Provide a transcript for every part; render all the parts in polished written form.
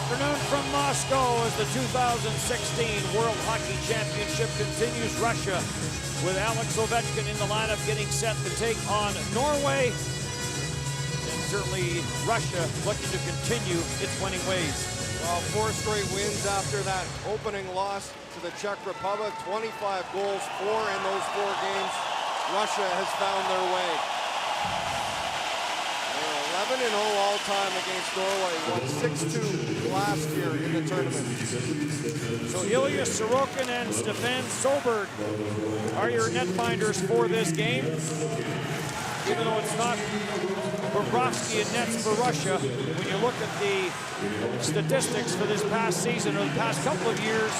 afternoon from Moscow as the 2016 World Hockey Championship continues. Russia with Alex Ovechkin in the lineup getting set to take on Norway. And certainly Russia looking to continue its winning ways. Well, 4 straight wins after that opening loss to the Czech Republic. 25 goals, 4 in those 4 games. Russia has found their way. 11-0 all-time against Norway. Won 6-2 last year in the tournament. So Ilya Sorokin and Stefan Soberg are your netminders for this game. Even though it's not Bobrovsky and nets for Russia, when you look at the statistics for this past season or the past couple of years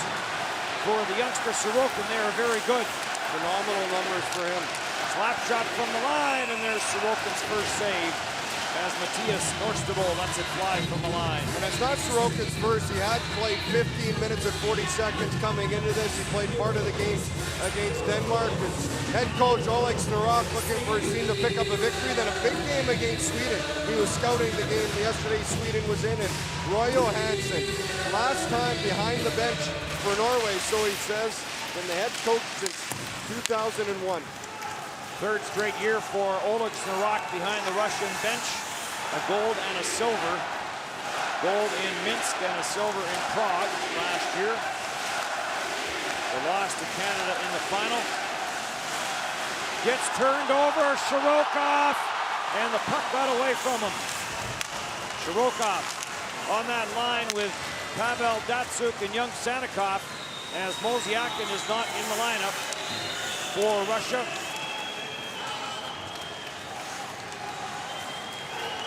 for the youngster Sorokin, they are very good. Phenomenal numbers for him. Slap shot from the line, and there's Sorokin's first save as Matthias Norstable lets it fly from the line. And it's not Sorokin's first. He had played 15 minutes and 40 seconds coming into this. He played part of the game against Denmark. And head coach Oleg Snarok looking for his team to pick up a victory. Then a big game against Sweden. He was scouting the game yesterday. Sweden was in, and Roy Johansson, last time behind the bench for Norway, so he says, been the head coach since 2001. Third straight year for Oleg Snarok behind the Russian bench. A gold and a silver. Gold in Minsk and a silver in Prague last year. They lost to Canada in the final. Gets turned over, Shirokov, and the puck got away from him. Shirokov on that line with Pavel Datsuk and young Sanikov, as Mosiakin is not in the lineup for Russia.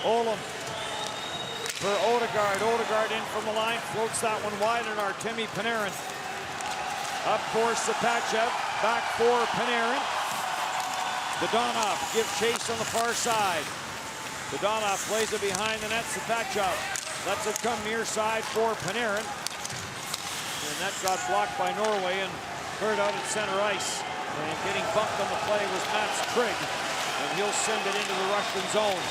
Olam for Odegaard. Odegaard in from the line, floats that one wide, and Артемий Panarin up for Sapachev, back for Panarin. Dodonov gives chase on the far side. Dodonov plays it behind the net. Sapachev lets it come near side for Panarin. And that got blocked by Norway and cleared out at center ice. And getting bumped on the play was Mats Trigg, and he'll send it into the Russian zone.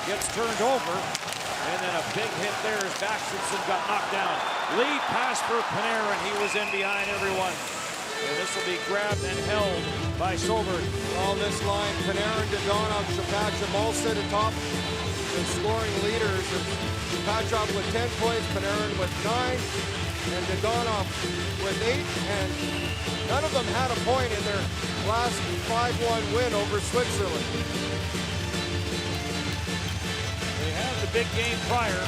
Gets turned over, and then a big hit there as Baxterson got knocked down. Lead pass for Panarin. He was in behind everyone. And this will be grabbed and held by Soberg. On this line, Panarin, Dodonov, Shapachov all sit atop the scoring leaders. Shapachov with 10 points, Panarin with 9, and Dodonov with 8. And none of them had a point in their last 5-1 win over Switzerland. The big game prior.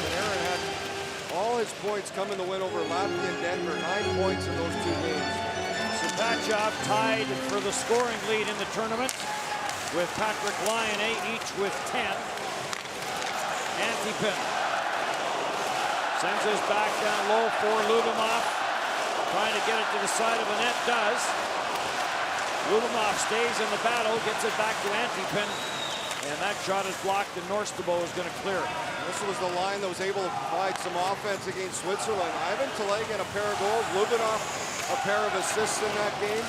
Panarin had all his points come in the win over Latvia and Denver. 9 points in those 2 games. Sapachev tied for the scoring lead in the tournament with Patrick Lyon, each with 10. Antipin sends his back down low for Любимов, trying to get it to the side of the net. Does. Любимov stays in the battle, gets it back to Antipin. And that shot is blocked, and Norstable is going to clear it. This was the line that was able to provide some offense against Switzerland. Ivan Telekin a pair of goals, Lubinov a pair of assists in that game.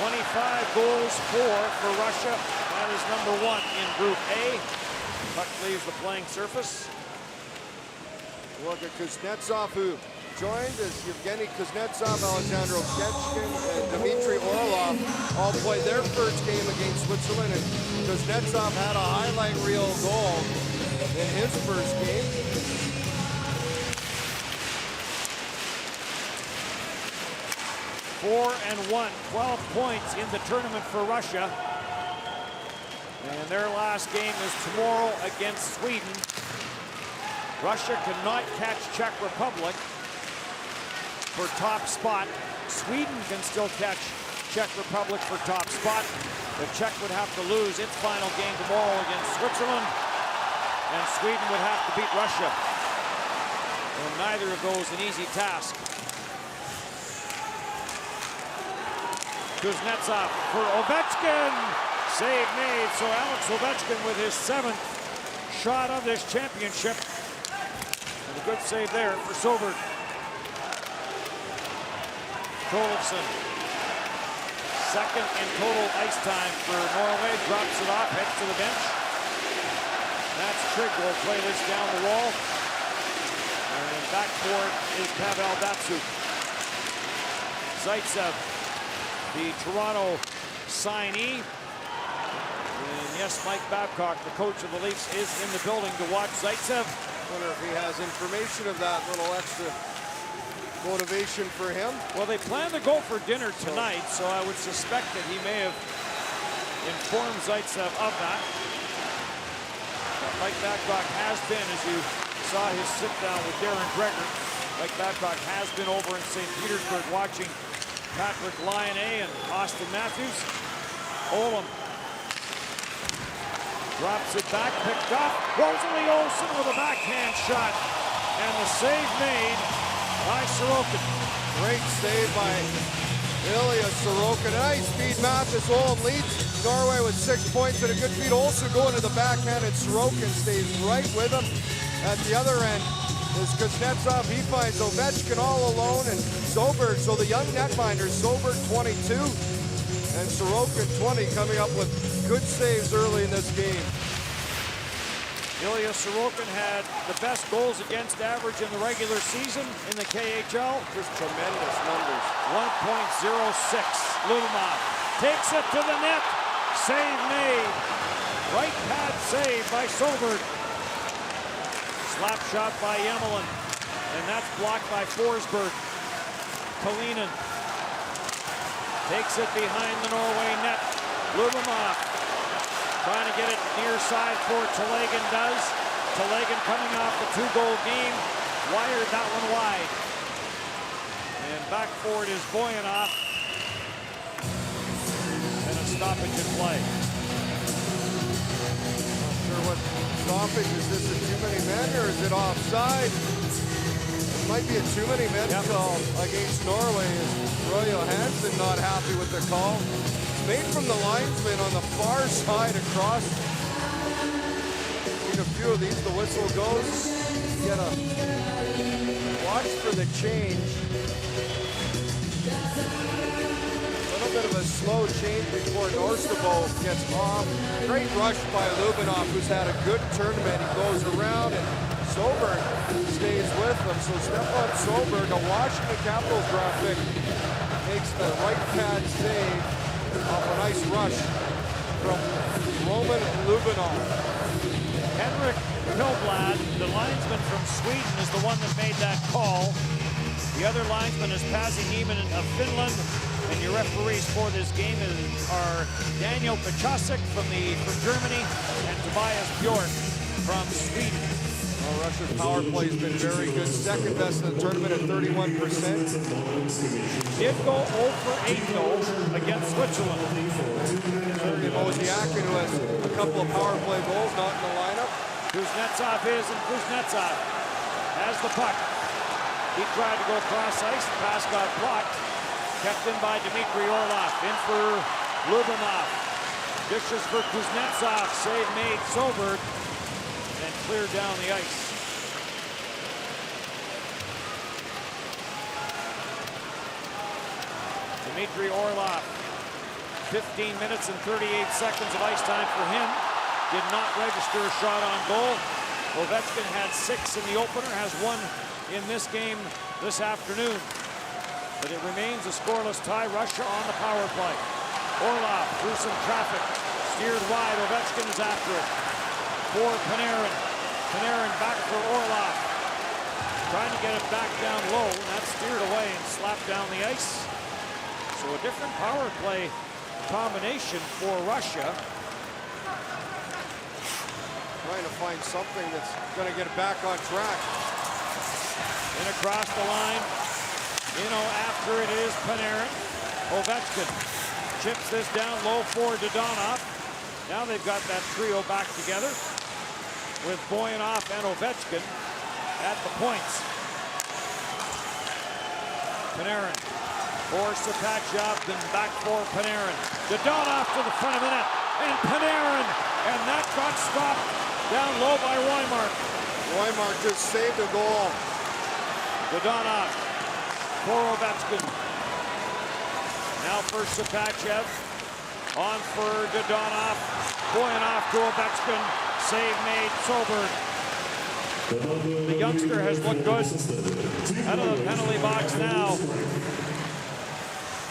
25 goals for Russia. That is number 1 in Group A. Puck leaves the playing surface. Look at Kuznetsov, who joined as Yevgeny Kuznetsov, Alexander Ovechkin, and Dmitry Orlov all played their first game against Switzerland, and Kuznetsov had a highlight reel goal in his first game. Four and 1, 12 points in the tournament for Russia. And their last game is tomorrow against Sweden. Russia cannot catch Czech Republic for top spot. Sweden can still catch Czech Republic for top spot. The Czech would have to lose its final game tomorrow against Switzerland, and Sweden would have to beat Russia. And neither of those an easy task. Kuznetsov for Ovechkin. Save made, so Alex Ovechkin with his 7th shot of this championship. And a good save there for Soberg. Tollefson, second in total ice time for Norway, drops it off, heads to the bench. Trig will play this down the wall. And back for it is Pavel Datsyuk. Zaitsev, the Toronto signee. And yes, Mike Babcock, the coach of the Leafs, is in the building to watch Zaitsev. Wonder if he has information of that little extra motivation for him. Well, they plan to go for dinner tonight, so I would suspect that he may have informed Zaitsev of that. But Mike Babcock has been, as you saw his sit-down with Darren Greger, Mike Babcock has been over in St. Petersburg watching Patrick Laine and Austin Matthews. Olam drops it back, picked up. Rosalie Olsen with a backhand shot. And the save made by Sorokin. Great save by Ilya Sorokin. Nice feed, Mathis. Olam leads Norway with 6 points and a good feed. Olsen going to the backhand, and Sorokin stays right with him. At the other end is Kuznetsov. He finds Ovechkin all alone, and Soberg. So the young netminders, Soberg 22 and Sorokin 20, coming up with good saves early in this game. Ilya Sorokin had the best goals against average in the regular season in the KHL. Just tremendous numbers. 1.06. Lumov takes it to the net. Save made. Right pad save by Soberg. Slap shot by Emelin. And that's blocked by Forsberg. Kalinin takes it behind the Norway net. Lumov trying to get it near side for Telegin does. Telegin coming off the 2-goal game. Wired that one wide. And back forward is Boyanov. And a stoppage in play. Not sure what stoppage. Is this a too many men or is it offside? It might be a too many men call against Norway. Is Roy Johansson not happy with the call? Made from the linesman on the far side across. In a few of these, the whistle goes. You gotta watch for the change. A little bit of a slow change before Norstabo gets off. Great rush by Lubinov, who's had a good tournament. He goes around and Soberg stays with him. So Stefan Soberg, a Washington Capitals draft pick, makes the right pad save off a nice rush from Roman Lubinov. Henrik Hillblad, the linesman from Sweden, is the one that made that call. The other linesman is Pasi Niemen of Finland. And your referees for this game are Daniel Pachasek from Germany and Tobias Bjork from Sweden. Well, Russia's power play has been very good. Second best in the tournament at 31%. Did go 0 for 8 though against Switzerland. Sergei Mozyakin, who has a couple of power play goals, not in the lineup. Kuznetsov is, and Kuznetsov has the puck. He tried to go cross ice, the pass got blocked. Kept in by Dmitry Orlov, in for Lubinov. Dishes for Kuznetsov, save made Soberg, and cleared down the ice. Dmitry Orlov, 15 minutes and 38 seconds of ice time for him. Did not register a shot on goal. Ovechkin had 6 in the opener, has 1 in this game this afternoon. But it remains a scoreless tie. Russia on the power play. Orlov through some traffic. Steered wide. Ovechkin is after it. For Panarin. Panarin back for Orlov. Trying to get it back down low. And that's steered away and slapped down the ice. So a different power play combination for Russia. Trying to find something that's going to get it back on track. And across the line. You know, after it is Panarin. Ovechkin chips this down low for Dodonov. Now they've got that trio back together with Boyanov and Ovechkin at the points. Panarin for Sapachyov, then back for Panarin. Dodonov to the front of the net, and Panarin, and that got stopped down low by Roymark. Roymark just saved a goal. Dodonov for Ovechkin. Now for Sapachyov. On for Dodonov. Boyanov to Ovechkin. Save made, Soberg. The youngster has looked good. Out of the penalty box now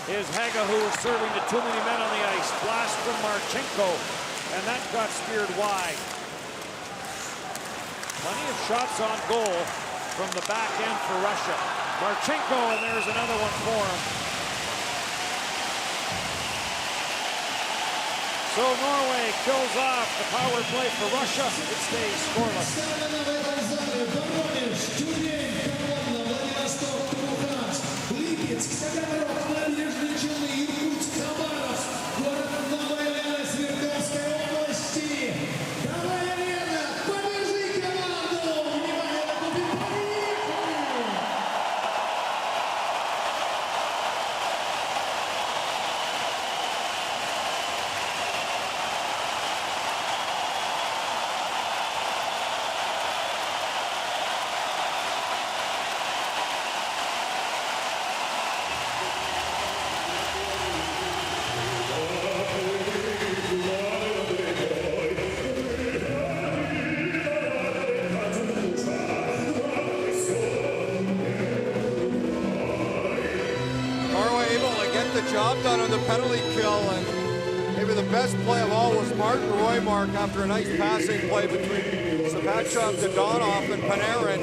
is Haga, who was serving to too many men on the ice. Blast from Marchenko, and that got speared wide. Plenty of shots on goal from the back end for Russia. Marchenko, and there's another one for him. So Norway kills off the power play for Russia. It stays scoreless. Job done on the penalty kill, and maybe the best play of all was Martin Roymark after a nice passing play between Sapachov, Donoff, and Panarin.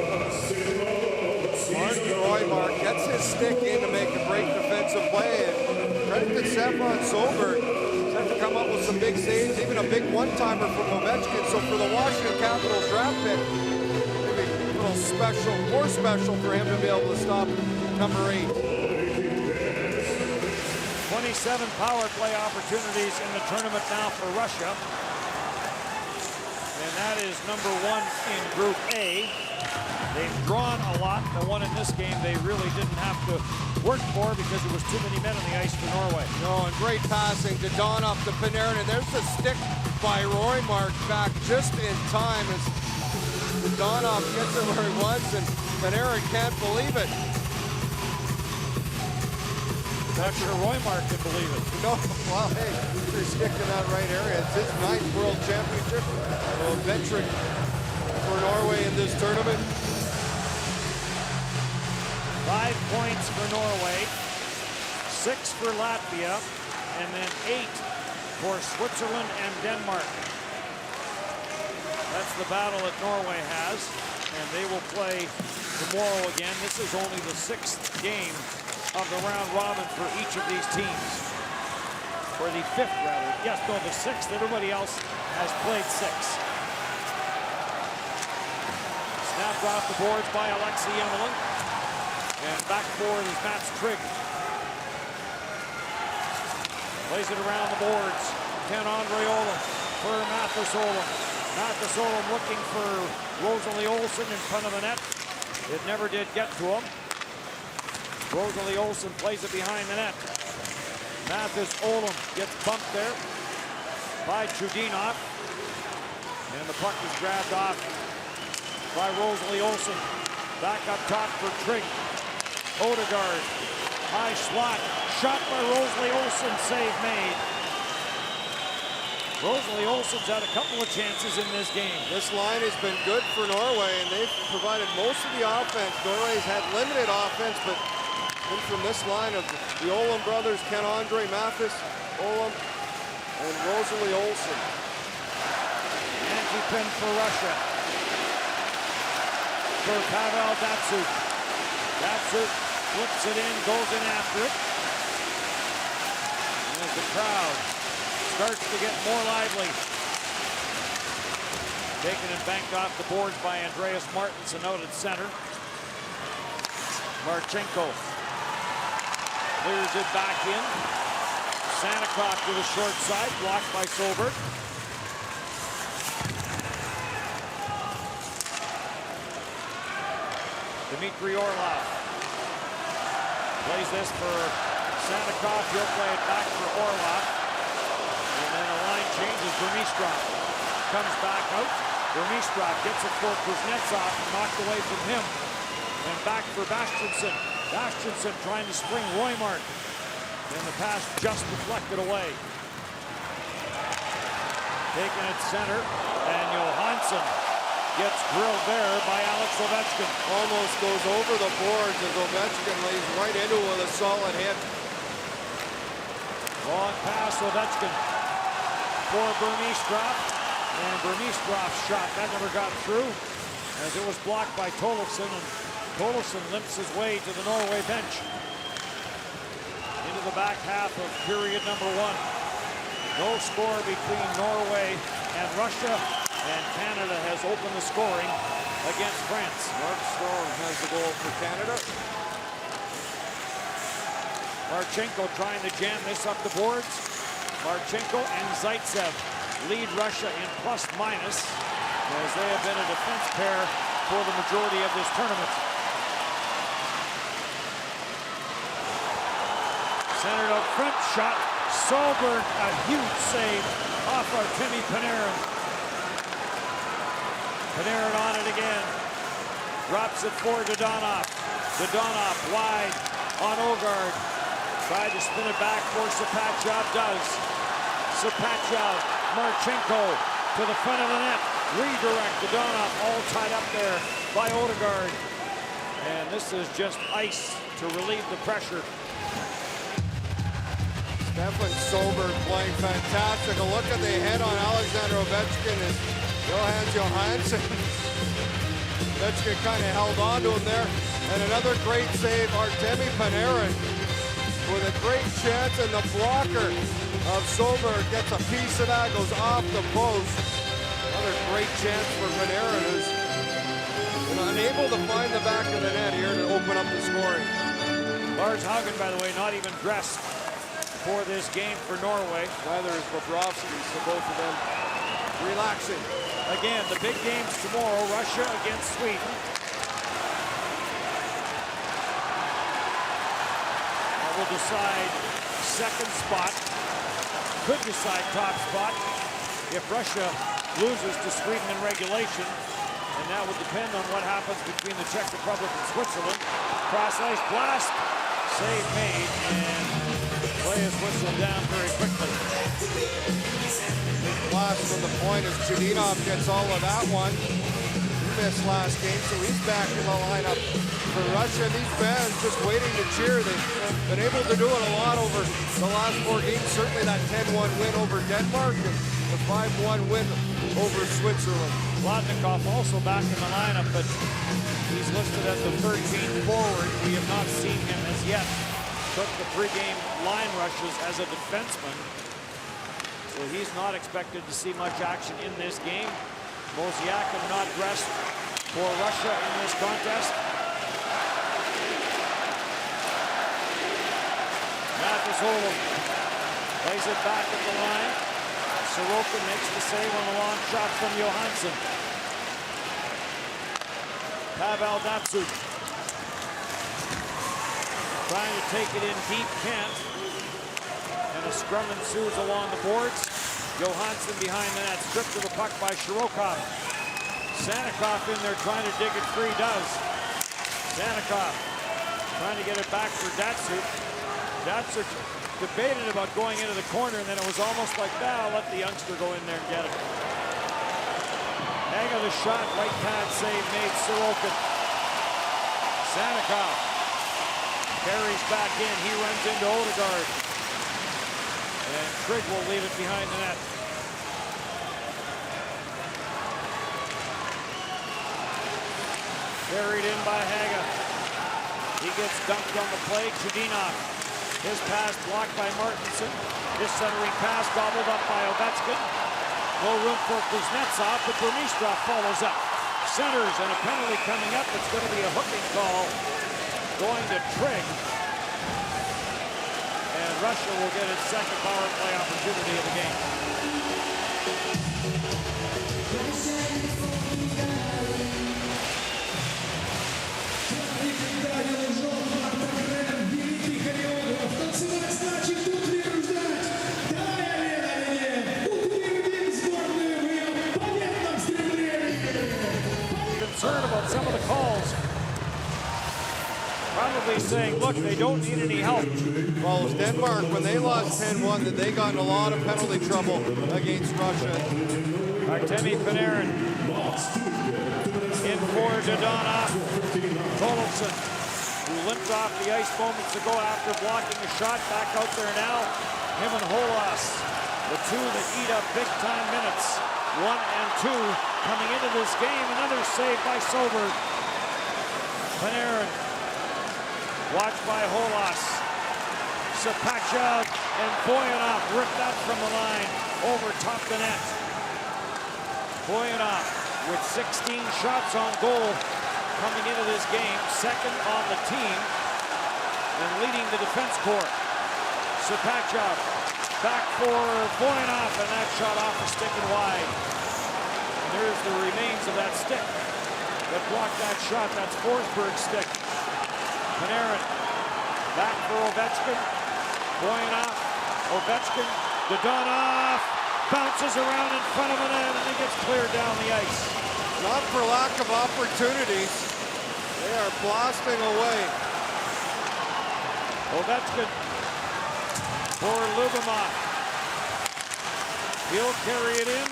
Martin Roymark gets his stick in to make a great defensive play, and credit to Stefan Soberg. He's had to come up with some big saves, even a big one-timer from Ovechkin. So for the Washington Capitals draft pick, maybe a little special, more special for him to be able to stop number 8. 27 power play opportunities in the tournament now for Russia. And that is number 1 in Group A. They've drawn a lot. The one in this game they really didn't have to work for because there was too many men on the ice for Norway. No, and great passing to Donoff to Panarin, and there's the stick by Roymark back just in time as Donoff gets it where he wants, and Panarin can't believe it. Not sure Roymark can believe it. No, well, hey, you're sticking that right area. It's his 9th World Championship. So a veteran for Norway in this tournament. 5 points for Norway, 6 for Latvia, and then 8 for Switzerland and Denmark. That's the battle that Norway has, and they will play tomorrow again. This is only the 6th game of the round robin for each of these teams. Or the 5th, rather. Yes, no, the 6th. Everybody else has played 6. Snapped off the boards by Alexei Emelin. And back forward is Mats Trygg. Plays it around the boards. Ken Andre Olam for Mathis Olam. Mathis Olam looking for Rosalie Olsen in front of the net. It never did get to him. Rosalie Olsen plays it behind the net. Mathis Olam gets bumped there by Chudinov. And the puck is grabbed off by Rosalie Olsen. Back up top for Trygg. Odegaard. High slot. Shot by Rosalie Olsen. Save made. Rosalie Olsen's had a couple of chances in this game. This line has been good for Norway, and they've provided most of the offense. Norway's had limited offense, but from this line of the Olam brothers, Ken Andre, Mathis Olam, and Rosalie Olsen. Anti-pin for Russia. For Pavel Datsyuk. Datsyuk flips it in, goes in after it. And as the crowd starts to get more lively. Taken and banked off the boards by Andreas Martinsen out at center. Marchenko clears it back in. Sanikoff to the short side, blocked by Soberg. Dmitry Orlov plays this for Sanikoff. He'll play it back for Orlov. And then a line changes. Vermistrov comes back out. Vermistrov gets it for Kuznetsov and knocked away from him. And back for Bastiansen. Bastiansen trying to spring Roymark. And the pass just deflected away. Taken at center. And Johan Johansson gets grilled there by Alex Ovechkin. Almost goes over the boards as Ovechkin lays right into it with a solid hit. Long pass, Ovechkin for Burmistrov. And Burmistrov's shot, that never got through as it was blocked by Tollefson. And Tollefson limps his way to the Norway bench. Into the back half of period number 1. No score between Norway and Russia, and Canada has opened the scoring against France. Mark Storm has the goal for Canada. Marchenko trying to jam this up the boards. Marchenko and Zaitsev lead Russia in plus-minus as they have been a defense pair for the majority of this tournament. Centered up front, shot. Solberg, a huge save off Артемий Panarin. Panarin on it again. Drops it for Dodonov. Dodonov wide on Ogard. Tried to spin it back for Sapachov, does. Sapachov, Marchenko to the front of the net. Redirect, Dodonov all tied up there by Odegaard. And this is just ice to relieve the pressure. Stefan Solberg playing fantastic. A look at the head on Alexander Ovechkin and Johannes Johansson. Ovechkin kind of held on to him there. And another great save, Артемий Panarin with a great chance, and the blocker of Solberg gets a piece of that, goes off the post. Another great chance for Panarin, who's unable to find the back of the net here to open up the scoring. Lars Haugen, by the way, not even dressed for this game for Norway. Neither is Bobrovsky, so both of them relaxing. Again, the big games tomorrow, Russia against Sweden. That will decide second spot. Could decide top spot if Russia loses to Sweden in regulation. And that would depend on what happens between the Czech Republic and Switzerland. Cross-ice blast. Save made, and play is whistled down very quickly. Blast from the point as Chudinov gets all of that one. He missed last game, so he's back in the lineup for Russia. These fans just waiting to cheer. They've been able to do it a lot over the last 4 games. Certainly that 10-1 win over Denmark and the 5-1 win over Switzerland. Vladnikov also back in the lineup, but he's listed as the 13th forward. We have not seen him as yet. Took the pregame line rushes as a defenseman. So he's not expected to see much action in this game. Mosiakin not dressed for Russia in this contest. Matusolo plays it back at the line. Sorokin makes the save on a long shot from Johansson. Pavel Datsyuk trying to take it in deep, can't. And a scrum ensues along the boards. Johansson behind the net, stripped of the puck by Shirokov. Sanikov in there trying to dig it free, does. Sanikov trying to get it back for Datsyuk. Datsyuk debated about going into the corner, and then it was almost like, nah, I'll let the youngster go in there and get it. Hang of the shot, right pad save made, Sorokin. Sanikov carries back in, he runs into Odegaard. And Trigg will leave it behind the net. Carried in by Haga. He gets dunked on the play, Chudinov. His pass blocked by Martinson. His centering pass gobbled up by Ovechkin. No room for Kuznetsov, but Burmistrov follows up. Centers and a penalty coming up. It's going to be a hooking call going to Trigg. And Russia will get its second power play opportunity of the game. Concerned about some of the calls. Probably saying, look, they don't need any help. Well, it was Denmark, when they lost 10-1, that they got in a lot of penalty trouble against Russia. Артемий Panarin In for Dodonov. Tollefson, who limped off the ice moments ago after blocking a shot, back out there now. Him and Holas, the two that eat up big-time minutes. 1 and 2 coming into this game. Another save by Soberg. Panarin, watched by Holas. Sapachev and Boyanov ripped that from the line over top the net. Boyanov with 16 shots on goal coming into this game, second on the team and leading the defense corps. Sapachev back for Boyanov, and that shot off the stick and wide. And there's the remains of that stick that blocked that shot. That's Forsberg's stick. Panarin back for Ovechkin. Boyanov, Ovechkin, Dodonov bounces around in front of the net and it gets cleared down the ice. Not for lack of opportunities. They are blasting away. Ovechkin for Любимов. He'll carry it in.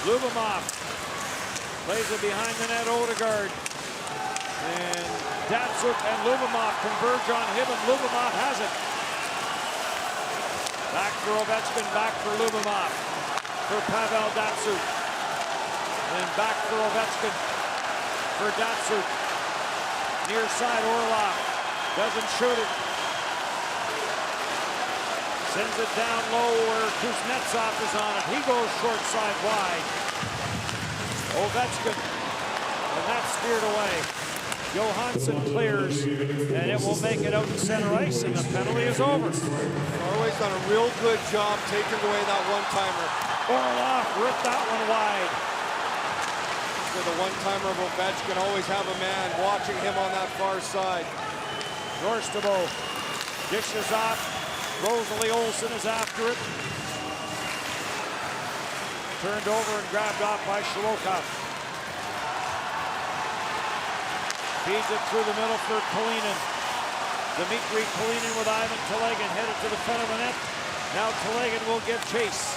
Любимов plays it behind the net, Odegaard. And Datsuk and Любимов converge on him, and Любимов has it. Back for Ovechkin, back for Любимов. For Pavel Datsuk. And back for Ovechkin. For Datsuk. Near side, Orlov. Doesn't shoot it. Sends it down low where Kuznetsov is on it. He goes short side wide. Ovechkin. And that's steered away. Johansson clears, and it will make it out to center ice, and the penalty is over. Norway's done a real good job taking away that one-timer. Orlov ripped that one wide. So the one-timer of Ovechkin always have a man watching him on that far side. Norstabo dishes off. Rosalie Olsen is after it. Turned over and grabbed off by Shirokov. Feeds it through the middle for Kalinin. Dmitry Kalinin with Ivan Telegin headed to the front of the net. Now Telegin will give chase.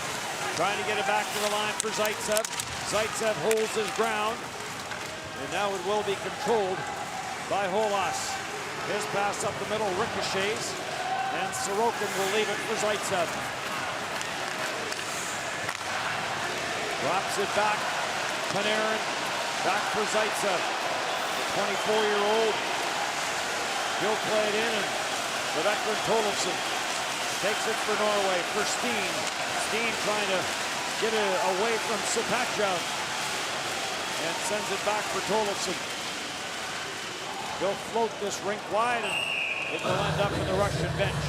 Trying to get it back to the line for Zaitsev. Zaitsev holds his ground. And now it will be controlled by Holas. His pass up the middle ricochets. And Sorokin will leave it for Zaitsev. Drops it back. Panarin back for Zaitsev. The 24-year-old. He'll play it in, and the veteran Tollefson takes it for Norway for Steen. Steen trying to get it away from Sapachev and sends it back for Tollefson. He'll float this rink wide, and it will end up in the Russian bench.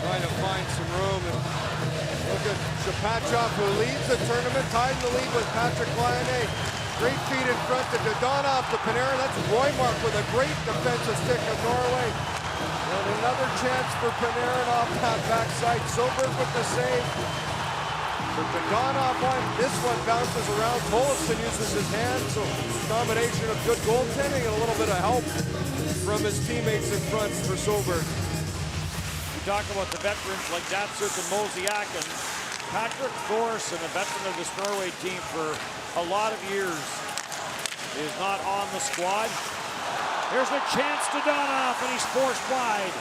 Trying to find some room. And look at Sapachev, who leads the tournament, tied in the lead with Patrick Laine. Great feed in front to Dodonov to Panarin. That's Roymark with a great defensive stick of Norway. And another chance for Panarin off that backside. Soberg with the save. But Dodonov one. This one bounces around. Tollefson uses his hands. So combination of good goaltending and a little bit of help from his teammates in front for Soberg. We talk about the veterans like Datsuk and Mosiak, and Patrick Thorson, a veteran of this Norway team for a lot of years, is not on the squad. Here's a chance to Dodonov, and he's forced wide.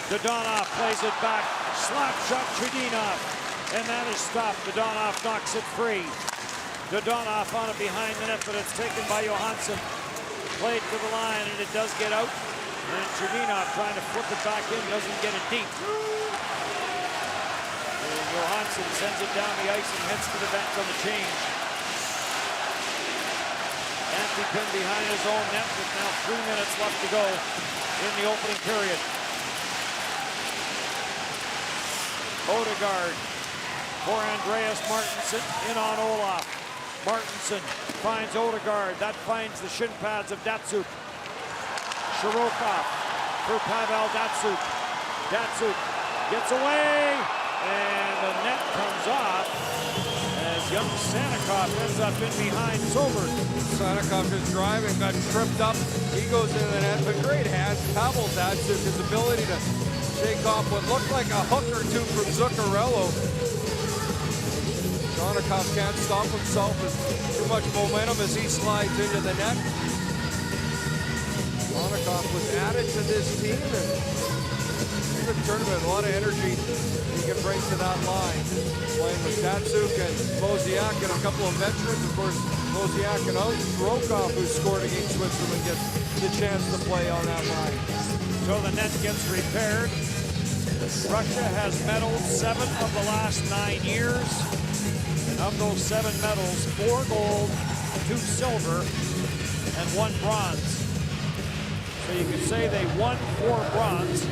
Dodonov plays it back. Slap shot Chudinov, and that is stopped. Dodonov knocks it free. Dodonov on it behind the net, but it's taken by Johansson. Played to the line, and it does get out. And Chudinov trying to flip it back in, doesn't get it deep. And Johansson sends it down the ice and heads to the bench on the change. Antipin behind his own net with now 3 minutes left to go in the opening period. Odegaard for Andreas Martinsen, in on Olaf. Martinsen finds Odegaard. That finds the shin pads of Datsuk. Shirokov for Pavel Datsuk. Datsuk gets away, and the net comes off as young Sanikov ends up in behind Soberg. Sanikov is driving, got tripped up. He goes in the net, but great hands. Pavel Datsuk, his ability to shake off what looked like a hook or two from Zuccarello. Donikov can't stop himself. With too much momentum as he slides into the net. Donikov was added to this team, and good tournament, a lot of energy he can bring to that line. Playing with Datsuk and Wozniak and a couple of veterans. Of course, Wozniak and out. Rokov, who scored against Switzerland, gets the chance to play on that line. So the net gets repaired. Russia has medaled 7 of the last 9 years. And of those 7 medals, 4 gold, 2 silver, and 1 bronze. So you could say they won 4 bronze,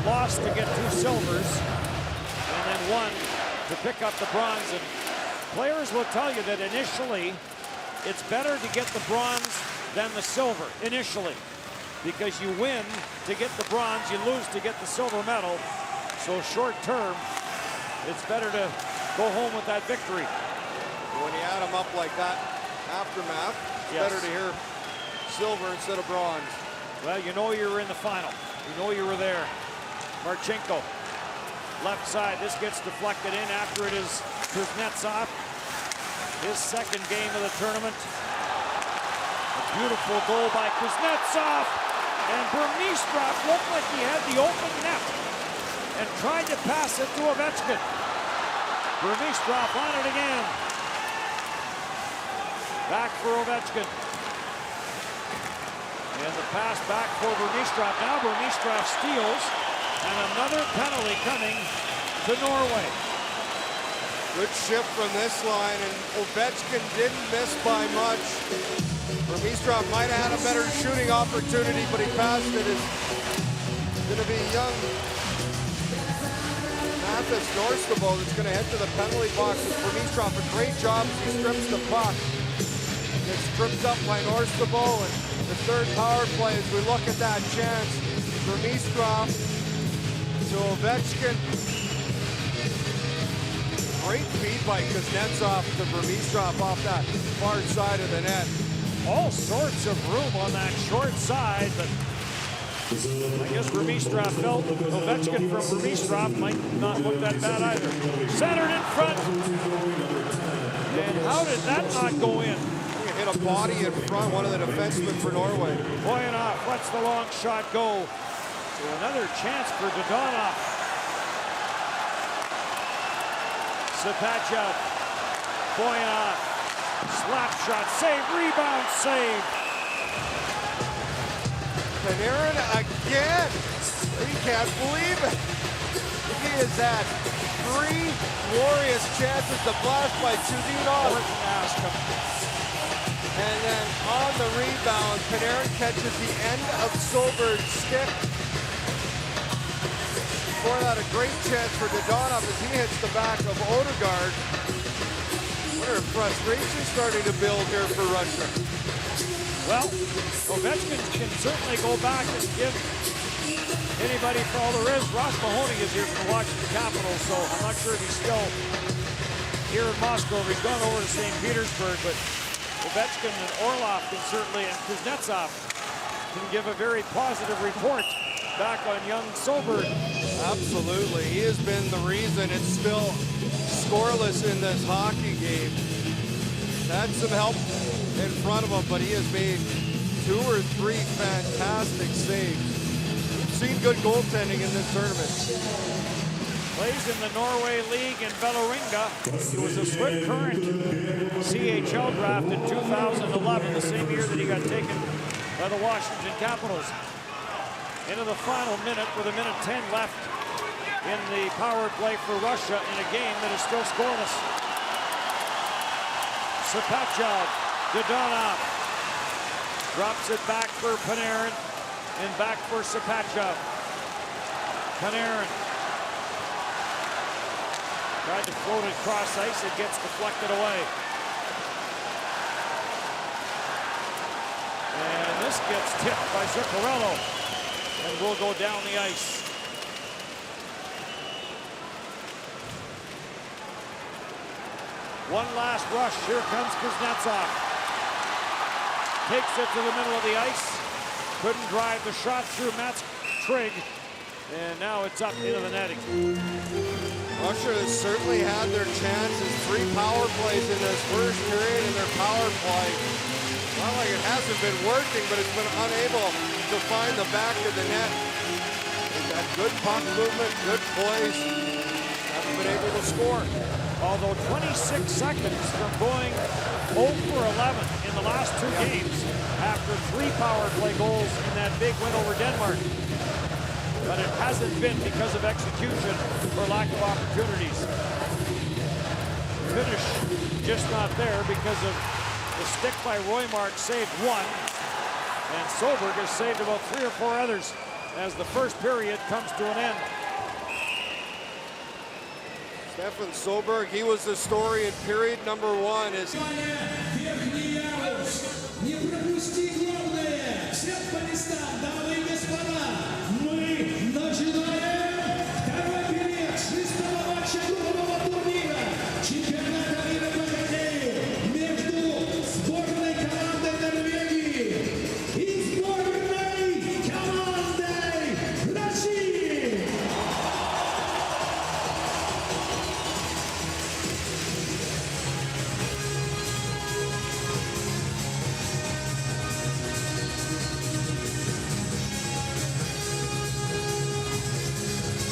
lost to get 2 silvers, and then won to pick up the bronze. And players will tell you that initially, it's better to get the bronze than the silver, initially. Because you win to get the bronze, you lose to get the silver medal. So short term, it's better to go home with that victory. When you add them up like that, aftermath, it's better to hear silver instead of bronze. Well, you know you were in the final. You know you were there. Marchenko, left side. This gets deflected in after it is Kuznetsov. His second game of the tournament. A beautiful goal by Kuznetsov. And Burmistrov looked like he had the open net and tried to pass it to Ovechkin. Burmistrov on it again. Back for Ovechkin. And the pass back for Burmistrov. Now Burmistrov steals. And another penalty coming to Norway. Good shift from this line, and Ovechkin didn't miss by much. Burmistrov might have had a better shooting opportunity, but he passed it. It's going to be young Mathis Norstabo that's going to head to the penalty box. Burmistrov, a great job as he strips the puck. Gets stripped up by Norstabo, and the third power play as we look at that chance. Burmistrov to Ovechkin. Great feed by Kuznetsov to Burmistrov off that far side of the net. All sorts of room on that short side, but I guess Burmistrov felt Ovechkin from Burmistrov might not look that bad either. Centered in front. And how did that not go in? He hit a body in front, one of the defensemen for Norway. Boyanov lets the long shot go. So another chance for Dodonov. Sapachev, Boyanov, slap shot, save, rebound, save. Panarin again. He can't believe it. He has had 3 glorious chances to blast by Chudinov. And then on the rebound, Panarin catches the end of Solberg's stick. Before that, a great chance for Dodonov as he hits the back of Odegaard. What frustration starting to build here for Russia. Well, Ovechkin can certainly go back and give anybody for all there is. Ross Mahoney is here from the Washington Capitals, so I'm not sure if he's still here in Moscow. He's gone over to St. Petersburg, but Ovechkin and Orlov can certainly, and Kuznetsov can give a very positive report back on young Solberg. Absolutely, he has been the reason it's still scoreless in this hockey game. Had some help in front of him, but he has made 2 or 3 fantastic saves. We've seen good goaltending in this tournament. Plays in the Norway League in Vålerenga. He was a Swift Current CHL draft in 2011, the same year that he got taken by the Washington Capitals. Into the final minute with a minute 10 left in the power play for Russia in a game that is still scoreless. Sapachev, Dodonov drops it back for Panarin and back for Sapachev. Panarin tried to float it across ice. It gets deflected away. And this gets tipped by Zuccarello and will go down the ice. One last rush. Here comes Kuznetsov. Takes it to the middle of the ice. Couldn't drive the shot through Mats Trigg. And now it's up into the netting. Russia has certainly had their chances. 3 power plays in this first period in their power play. Not like it hasn't been working, but it's been unable to find the back of the net. They've had good puck movement, good plays. Haven't been able to score. Although 26 seconds from going 0 for 11 in the last 2 games after 3 power play goals in that big win over Denmark. But it hasn't been because of execution or lack of opportunities. Finish just not there because of the stick by Roymark saved 1, and Solberg has saved about 3 or 4 others as the first period comes to an end. Stefan Solberg, he was the story in period number 1.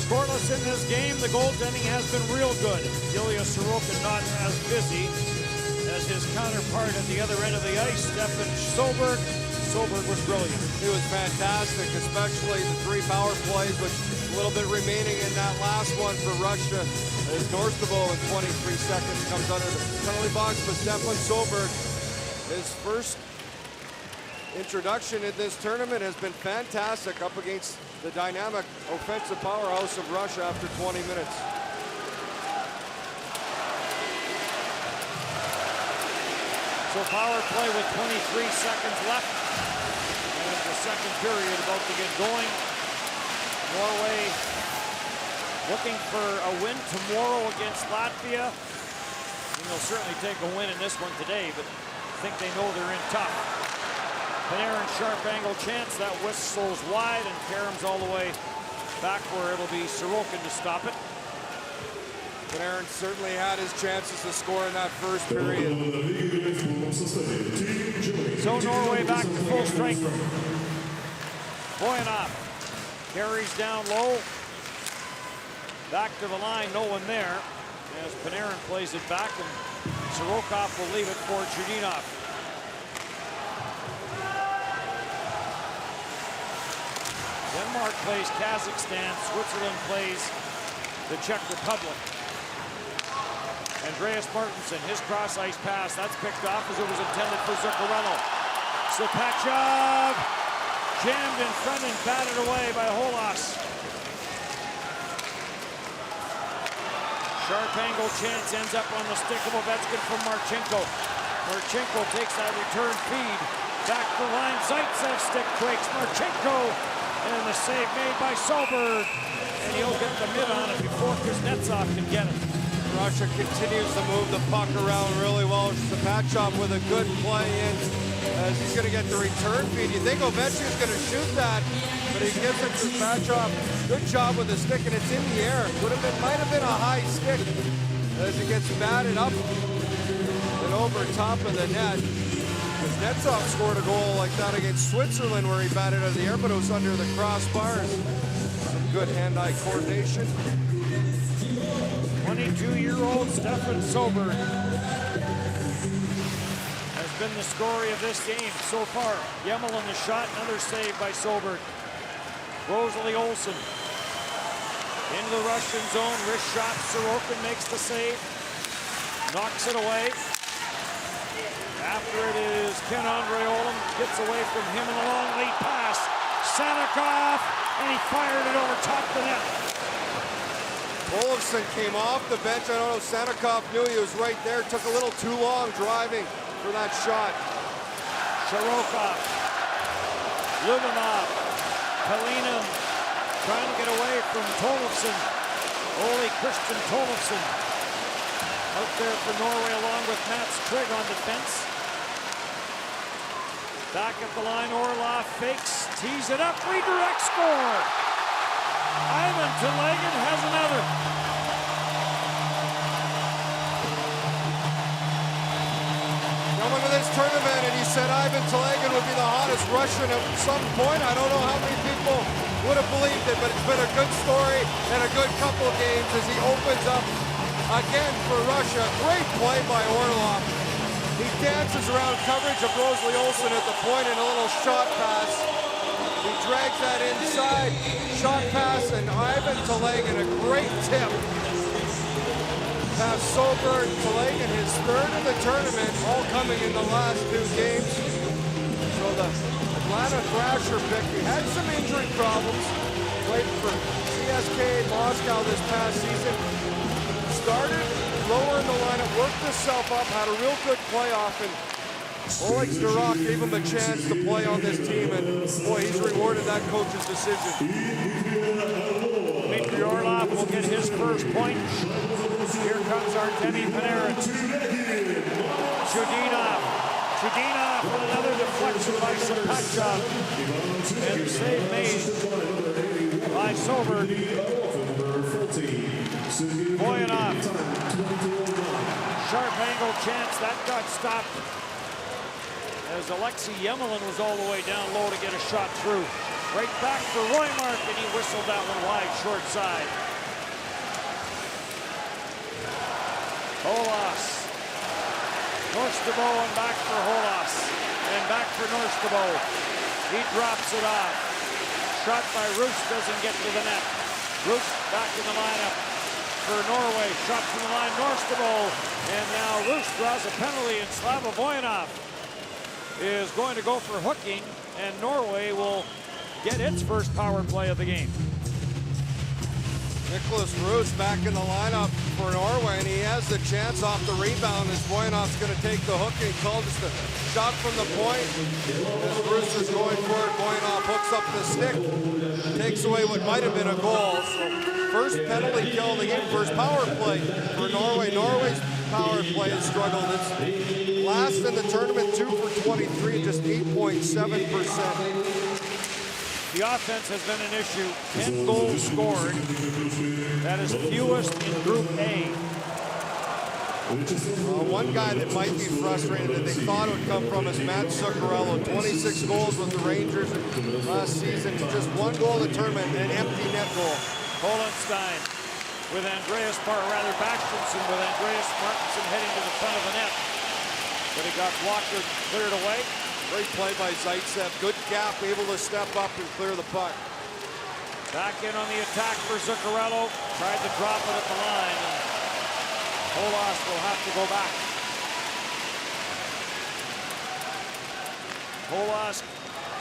Scoreless in this game. The goaltending has been real good. Ilya Sorokin not as busy as his counterpart at the other end of the ice, Stefan Solberg. Solberg was brilliant. He was fantastic, especially the 3 power plays, with a little bit remaining in that last one for Russia. As Norstabo in 23 seconds comes under the penalty box, but Stefan Solberg, his first introduction in this tournament has been fantastic up against the dynamic offensive powerhouse of Russia after 20 minutes. So power play with 23 seconds left. And the second period about to get going. Norway looking for a win tomorrow against Latvia. And they'll certainly take a win in this one today, but I think they know they're in tough. Panarin sharp angle chance, that whistles wide and caroms all the way back where it'll be Sorokin to stop it. Panarin certainly had his chances to score in that first period. So Norway back to full strength. Boyanov carries down low. Back to the line, no one there. As Panarin plays it back, and Sorokin will leave it for Chudinov. Denmark plays Kazakhstan, Switzerland plays the Czech Republic. Andreas Martinsen, his cross-ice pass, that's picked off as it was intended for Zuccarello. Sapachev jammed in front and batted away by Holas. Sharp angle chance ends up on the stick of Ovechkin from Marchenko. Marchenko takes that return feed. Back the line, Zaitsev stick breaks. Marchenko, and the save made by Solberg. And he'll get the mid on it before Kuznetsov can get it. Russia continues to move the puck around really well. Sapachev with a good play in as he's going to get the return feed. You think Ovechkin's going to shoot that, but he gives it to Sapachev. Good job with the stick, and it's in the air. Might have been a high stick as it gets batted up and over top of the net. Kuznetsov scored a goal like that against Switzerland where he batted out of the air, but it was under the crossbars. Some good hand-eye coordination. 22-year-old Stefan Solberg has been the story of this game so far. Yemel in the shot, another save by Solberg. Rosalie Olsen into the Russian zone, wrist shot, Sorokin makes the save, knocks it away. After it is Ken-Andre Olin, gets away from him in a long lead pass. Sanikov, and he fired it over top the net. Olofsson came off the bench. I don't know if Sanikov knew he was right there. Took a little too long driving for that shot. Sharokov, Любимов, Kalinin trying to get away from Tollefson. Ole Christian Tollefson out there for Norway along with Mats Trygg on defense. Back at the line, Orlov fakes, tees it up, redirect score. Ivan Telegin has another. coming to this tournament, and he said Ivan Telegin would be the hottest Russian at some point. I don't know how many people would have believed it, but it's been a good story and a good couple of games as he opens up again for Russia. Great play by Orlov. He dances around coverage of Rosalie Olsen at the point and a little shot pass. He drags that inside, shot pass, and Ivan Telegin, a great tip. Pass Sober, Telegin, his third in the tournament, all coming in the last two games. So the Atlanta Thrasher pick, he had some injury problems, played for CSKA Moscow this past season. Started lower in the lineup, worked himself up, had a real good playoff, and Oleg Starok gave him a chance to play on this team, and boy, he's rewarded that coach's decision. Dmitry Orlov will get his first point. Here comes Артемий Panarin. Chudinov with another deflection by Sapachov. And the save made by Soberg. Voyanov. Sharp angle chance, that got stopped. As Alexei Yemelin was all the way down low to get a shot through. Right back for Roymark, and he whistled that one wide, short side. Holas. Norstabo and back for Holas. And back for Norstabo. He drops it off. Shot by Roos doesn't get to the net. Roos back in the lineup for Norway. Shot from the line, Norstabo. And now Roos draws a penalty, and Slava Voyanov is going to go for hooking, and Norway will get its first power play of the game. Nicholas Roos back in the lineup for Norway, and he has the chance off the rebound as Voyanov's going to take the hooking call. Just a shot from the point. As Roos is going for it, Voyanov hooks up the stick, takes away what might have been a goal. So first penalty kill of the game, first power play for Norway. Norway's power play has struggled. It's last in the tournament, 2 for 23, just 8.7%. The offense has been an issue. 10 goals scored. That is fewest in Group A. One guy that might be frustrated that they thought it would come from is Matt Zuccarello. 26 goals with the Rangers last season. Just one goal in the tournament and an empty net goal. Holenstein with Backstrom with Andreas Martinson heading to the front of the net. But he got blocked or cleared away. Great play by Zaitsev. Good gap, able to step up and clear the puck. Back in on the attack for Zuccarello. Tried to drop it at the line. And Holas will have to go back. Holas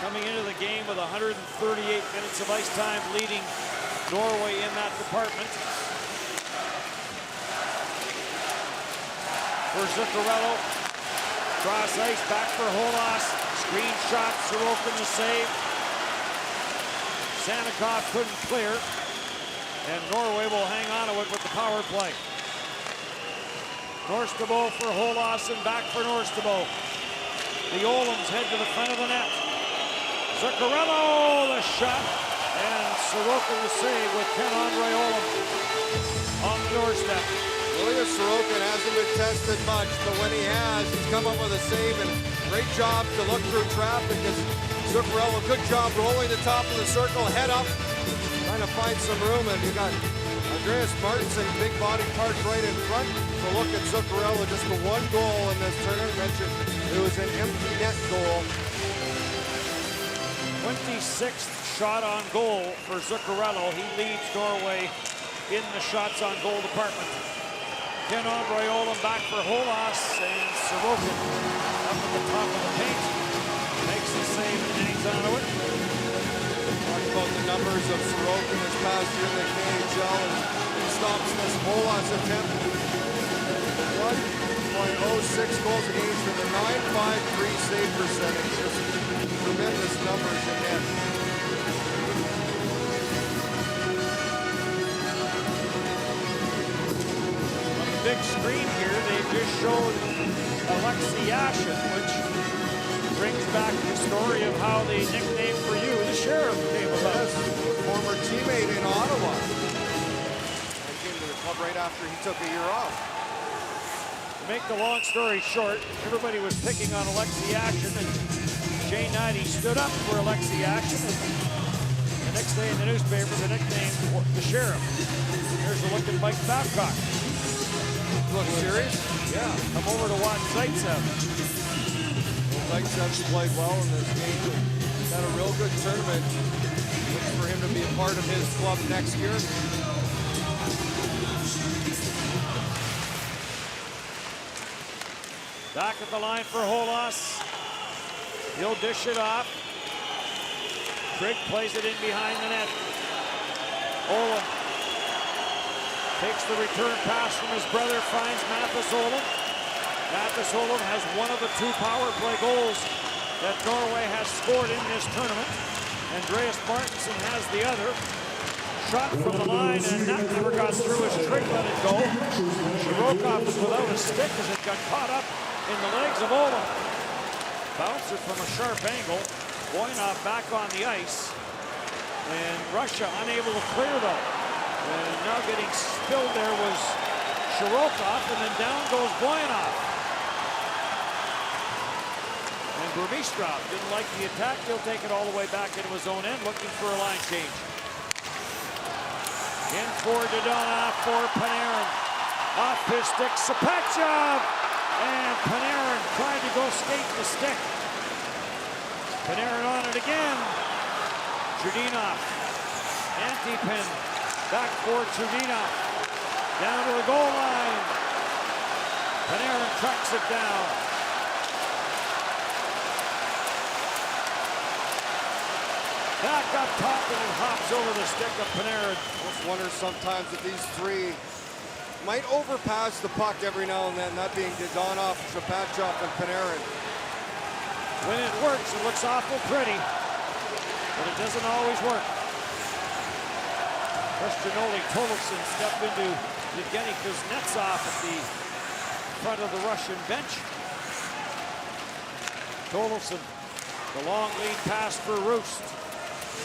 coming into the game with 138 minutes of ice time, leading Norway in that department. For Zuccarello. Cross ice, back for Holas. Screen shot, Sorokin the save. Sanikov couldn't clear. And Norway will hang on to it with the power play. Norstabo for Holas and back for Norstabo. The Olens head to the front of the net. Zuccarello, the shot. And Sorokin the save with Ken-Andre Olem on the doorstep. Ilya Sorokin hasn't been tested much, but when he has, he's come up with a save, and great job to look through traffic as Zuccarello, good job rolling the top of the circle, head up, trying to find some room, and you got Andreas Martinson, big body parked right in front. So look at Zuccarello, just the one goal in this tournament. Mentioned it was an empty net goal. 26th shot on goal for Zuccarello. He leads Norway in the shots on goal department. Ken-Andre Olem back for Holas, and Sorokin up at the top of the paint. Makes the save and hangs onto it. Talk about the numbers of Sorokin this past year in the KHL, and he stops this Holas attempt. 1.06 goals against with a .953 save percentage. Just tremendous numbers again. Big screen here, they just showed Alexei Yashin, which brings back the story of how the nickname for you, the Sheriff, came about. Former teammate in Ottawa. I came to the club right after he took a year off. make the long story short, everybody was picking on Alexi Action, and Jay Knighty stood up for Alexi Action. And the next day in the newspaper, the nickname, the Sheriff. Here's a look at Mike Babcock. Look serious? Yeah, come over to watch Zaitsev. Zaitsev's played well in this game. He's had a real good tournament. Looking for him to be a part of his club next year. Back at the line for Holas. He'll dish it off. Trigg plays it in behind the net. Olin takes the return pass from his brother, finds Mathis Olin. Mathis Olin has one of the 2 power play goals that Norway has scored in this tournament. Andreas Martinsen has the other. Shot from the line, and that never got through as Trigg let it go. Shirokov was without a stick as it got caught up in the legs of Olin. Bouncer from a sharp angle. Voinov back on the ice. And Russia unable to clear though. And now getting spilled there was Shirokov, and then down goes Voinov. And Burmistrov didn't like the attack. He'll take it all the way back into his own end, looking for a line change. In for Dodona for Panarin. Off his stick, Sapachev! And Panarin tried to go skate the stick. Panarin on it again. Chudinov. Antipin. Back for Chudinov. Down to the goal line. Panarin tracks it down. Back up top, and it hops over the stick of Panarin. Almost wonder sometimes that these 3 might overpass the puck every now and then, that being Dodonov, Shapachov, and Panarin. When it works, it looks awful pretty, but it doesn't always work. Christianoli Tolofsson stepped into Evgeny Kuznetsov at the front of the Russian bench. Tolofsson, the long lead pass for Roost.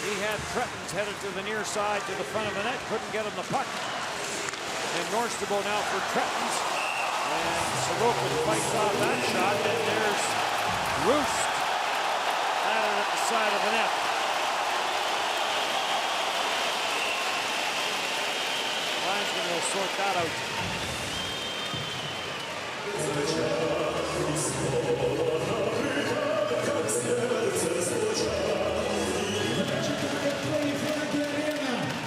He had Tretens headed to the near side to the front of the net, couldn't get him the puck. And Norstabo now for Tretens. And Sorokin fights off that shot, and there's Roost at it at the side of the net. Linesman will sort that out.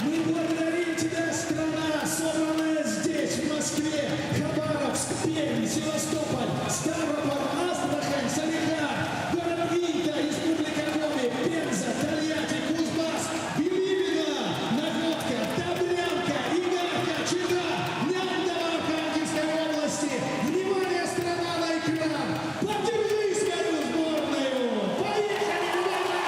Мы благодарим тебя, страна, собранная здесь, в Москве, Хабаровск, Пермь, Севастополь, Ставрополь, Астрахань, Солидар, город Винта, Республика Коми, Пенза, Тольятти, Кузбасс, Билибино, Нагорка, Добрянка, Игарка, Чита, Нянда, Архангельской области. Внимание, страна, на экран! Поддержи свою сборную! Поехали, ребята!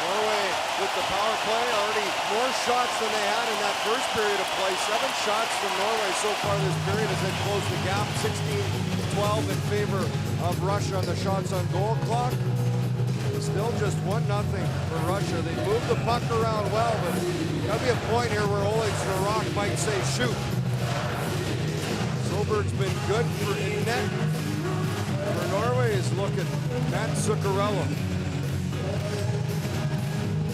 Norway with the power play, already more shots than they had in that first period of play. 7 shots from Norway so far this period as they close the gap. 16-12 in favor of Russia on the shots on goal clock. Still just 1-0 for Russia. They move the puck around well, but there'll be a point here where Oleg Snarok might say shoot. Solberg's been good for in net. For Norway is looking Matt Zuccarello.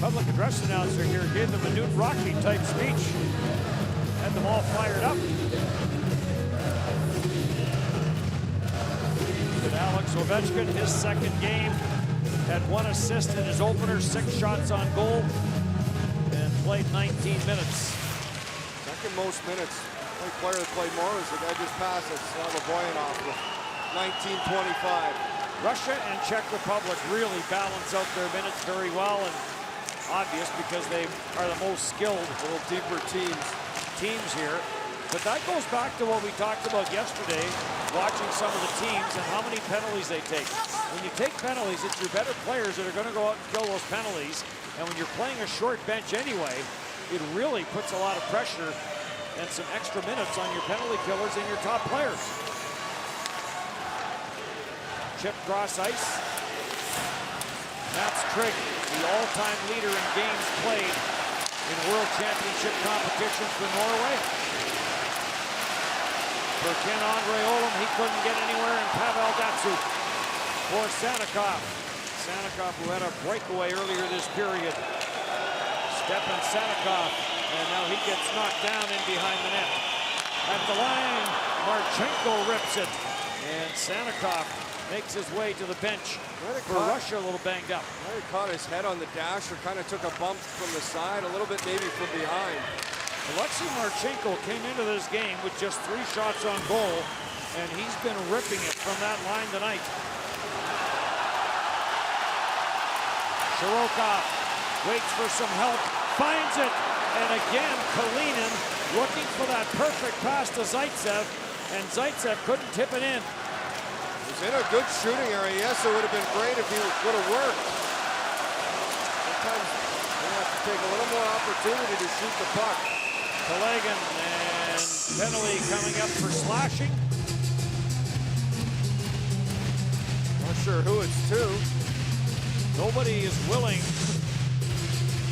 Public address announcer here gave them a Newt Rocky type speech. Had them all fired up. And Alex Ovechkin, his second game, had 1 assist in his opener, 6 shots on goal, and played 19 minutes. Second most minutes. The only player that played more was the guy just passed it, Slava Voinov with 19-25. Russia and Czech Republic really balance out their minutes very well, and obvious because they are the most skilled, A little deeper teams here. But that goes back to what we talked about yesterday, watching some of the teams and how many penalties they take. When you take penalties, it's your better players that are going to go out and kill those penalties. And when you're playing a short bench anyway, it really puts a lot of pressure and some extra minutes on your penalty killers and your top players. chip cross ice. That's Trigg, the all-time leader in games played in World Championship competitions for Norway. For Ken-Andre Olam, he couldn't get anywhere, and Pavel Datsyuk for Sanikov. Sanikov, who had a breakaway earlier this period. Stepan Sanikov, and now he gets knocked down in behind the net. At the line, Marchenko rips it, and Sanikov makes his way to the bench. For Russia, a little banged up. He caught his head on the dash, or kind of took a bump from the side, a little bit maybe from behind. Alexei Marchenko came into this game with just 3 shots on goal, and he's been ripping it from that line tonight. Shirokov waits for some help, finds it, and again Kalinin looking for that perfect pass to Zaitsev, and Zaitsev couldn't tip it in. He's in a good shooting area. Yes, it would have been great if he would have worked. Sometimes you have to take a little more opportunity to shoot the puck. Telagin, and penalty coming up for slashing. Not sure who it's to. Nobody is willing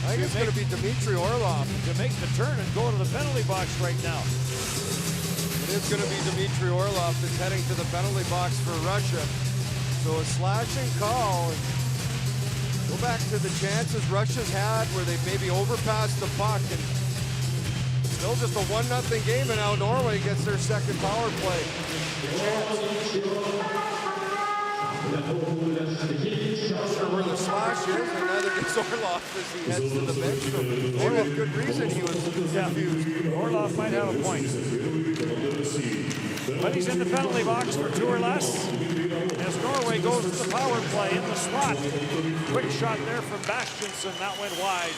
I think it's going to be Dmitry Orlov to make the turn and go to the penalty box right now. It is going to be Dmitry Orlov that's heading to the penalty box for Russia. So a slashing call. Go back to the chances Russia's had where they've maybe overpassed the puck, and still just a 1-0 game, and now Norway gets their second power play. Not sure where the slash is, and neither gets Orlov as he heads to the bench. So maybe with good reason he was confused. Orlov might have a point. But he's in the penalty box for 2 or less. As Norway goes to the power play in the slot. Quick shot there from Bastianson. That went wide.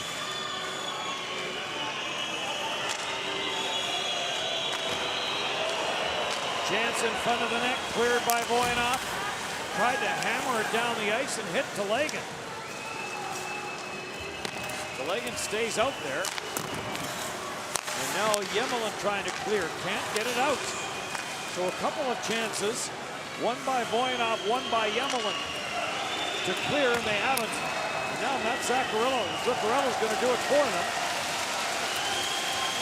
Chance in front of the net, cleared by Voinov. Tried to hammer it down the ice and hit Telagin. Telagin stays out there. And now Yemelin trying to clear. Can't get it out. So a couple of chances. One by Voinov, one by Yemelin to clear, and they haven't. And now Matt Zuccarello. Zuccarello's going to do it for them.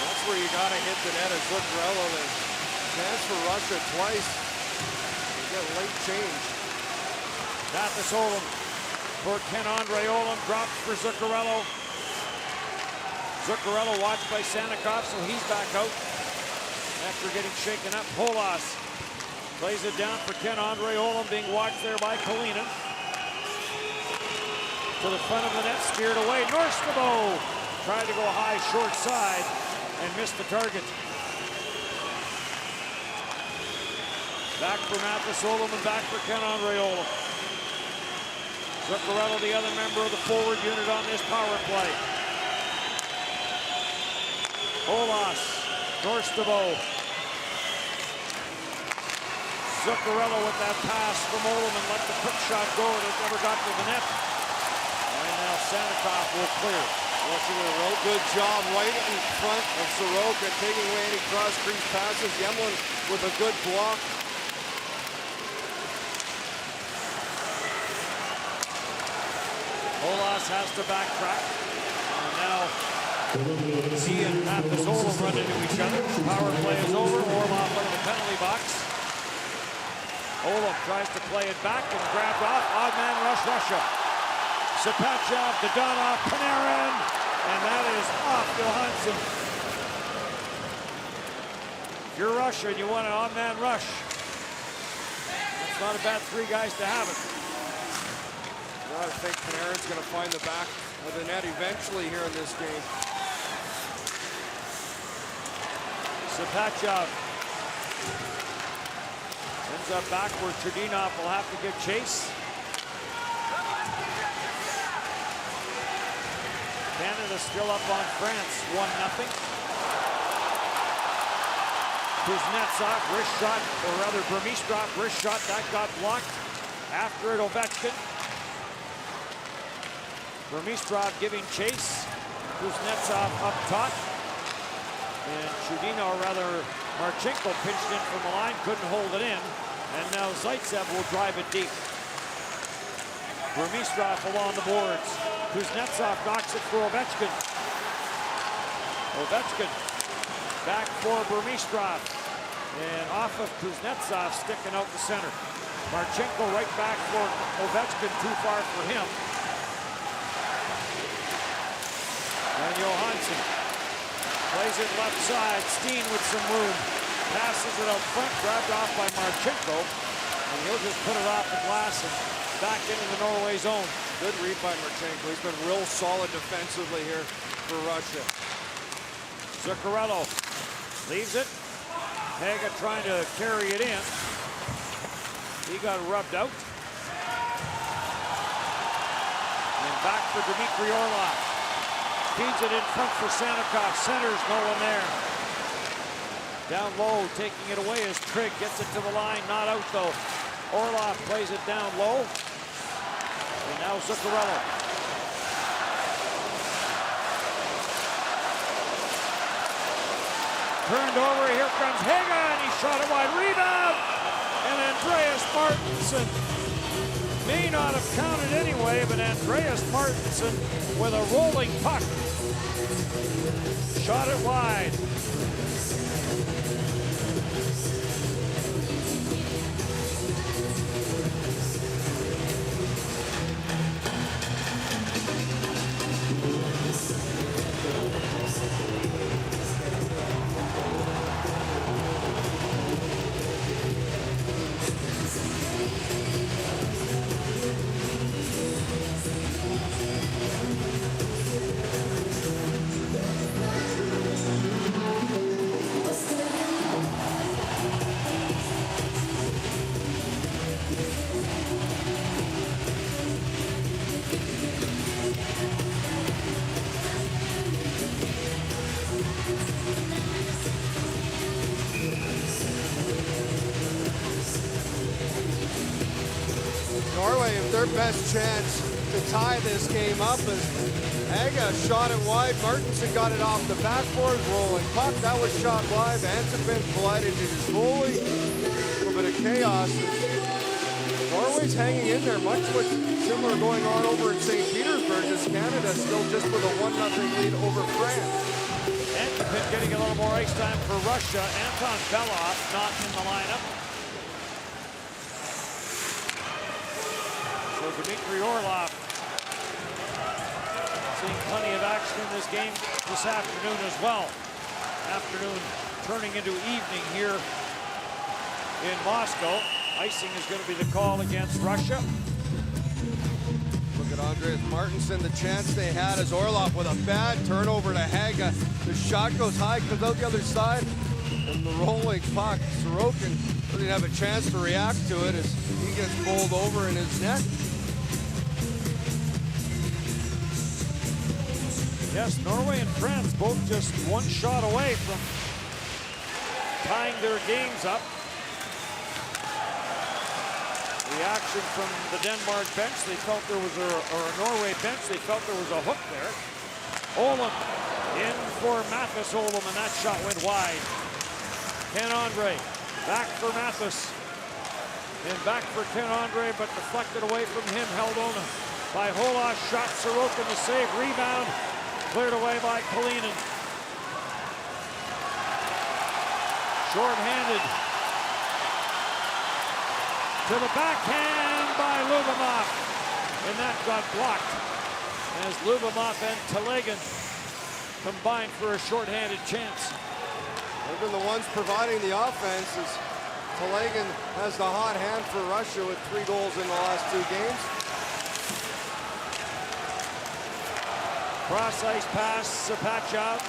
That's where you got to hit the net as Zuccarello. The chance for Russia twice. You get late change. Mathis Olam for Ken-Andre Olam. Drops for Zuccarello. Zuccarello watched by Sanikov, so he's back out after getting shaken up. Holas plays it down for Ken-Andre Olam, being watched there by Kalinin. To the front of the net, steered away. Norskabo tried to go high, short side, and missed the target. Back for Mathis Olam and back for Ken-Andre Olam. Zuccarello, the other member of the forward unit on this power play. Holas, Norskabo. Zuccarello with that pass from Olam and let the quick shot go, and it never got to the net. And now Sanikov will clear. Russia did a real good job right in front of Soroka, taking away any cross-crease passes. Yemelin with a good block. Holas has to backtrack. And now he and Mathis Olam run into each other. Power play is over. Orlov out of the penalty box. Olam tries to play it back and grabbed off. Odd man rush Russia. Sapachev, Dodonov, Panarin, and that is off Johansson. If you're Russia and you want an odd man rush, that's not a bad 3 guys to have it. I think Panarin's going to find the back of the net eventually here in this game. Sapachev ends up backward. Chudinov will have to give chase. Canada still up on France, 1-0. Kuznetsov, wrist shot, or rather Burmistrov, wrist shot, that got blocked. After it, Ovechkin. Burmistrov giving chase. Kuznetsov up top. And Chudinov, or rather Marchenko, pinched in from the line, couldn't hold it in. And now Zaitsev will drive it deep. Burmistrov along the boards. Kuznetsov knocks it for Ovechkin. Ovechkin back for Burmistrov. And off of Kuznetsov, sticking out the center. Marchenko right back for Ovechkin, too far for him. And Johansson plays it left side. Steen with some room. Passes it out front, grabbed off by Marchenko. And he'll just put it off the glass and back into the Norway zone. Good read by Marchenko. He's been real solid defensively here for Russia. Zuccarello leaves it. Haga trying to carry it in. He got rubbed out. And back for Dmitry Orlov. Feeds it in front for Sanikov. Centers, no one there. Down low, taking it away as Trigg gets it to the line. Not out though. Orlov plays it down low. And now Zuccarello. Turned over, here comes Haga, and he shot it wide. Rebound! And Andreas Martinsen may not have counted anyway, but Andreas Martinsen with a rolling puck. Shot it wide. Norway have their best chance to tie this game up as Haga shot it wide. Martinsen got it off the backboard, rolling puck. That was shot wide. Antipen collided to his goalie. A little bit of chaos. Norway's hanging in there, much what's similar going on over in St. Petersburg as Canada still just with a 1-0 lead over France. Antipen getting a little more ice time for Russia. Anton Belov not in the lineup. So Dmitry Orlov seeing plenty of action in this game this afternoon as well. Afternoon turning into evening here in Moscow. Icing is going to be the call against Russia. Look at Andreas Martinsen, the chance they had as Orlov with a bad turnover to Haga. The shot goes high, comes out the other side, and the rolling puck. Sorokin doesn't have a chance to react to it as he gets bowled over in his net. Yes, Norway and France both just one shot away from tying their games up. Reaction from the Denmark bench. They felt there was or Norway bench. They felt there was a hook there. Olum in for Mathis Olum, and that shot went wide. Ken Andre back for Mathis. And back for Ken Andre, but deflected away from him. Held on by Holas. Shot Sorokin to save. Rebound. Cleared away by Kalinin. Short-handed. To the backhand by Любимов. And that got blocked as Любимов and Telegin combined for a short-handed chance. They've been the ones providing the offense as Telegin has the hot hand for Russia with 3 goals in the last 2 games. Cross ice pass, Sapachov.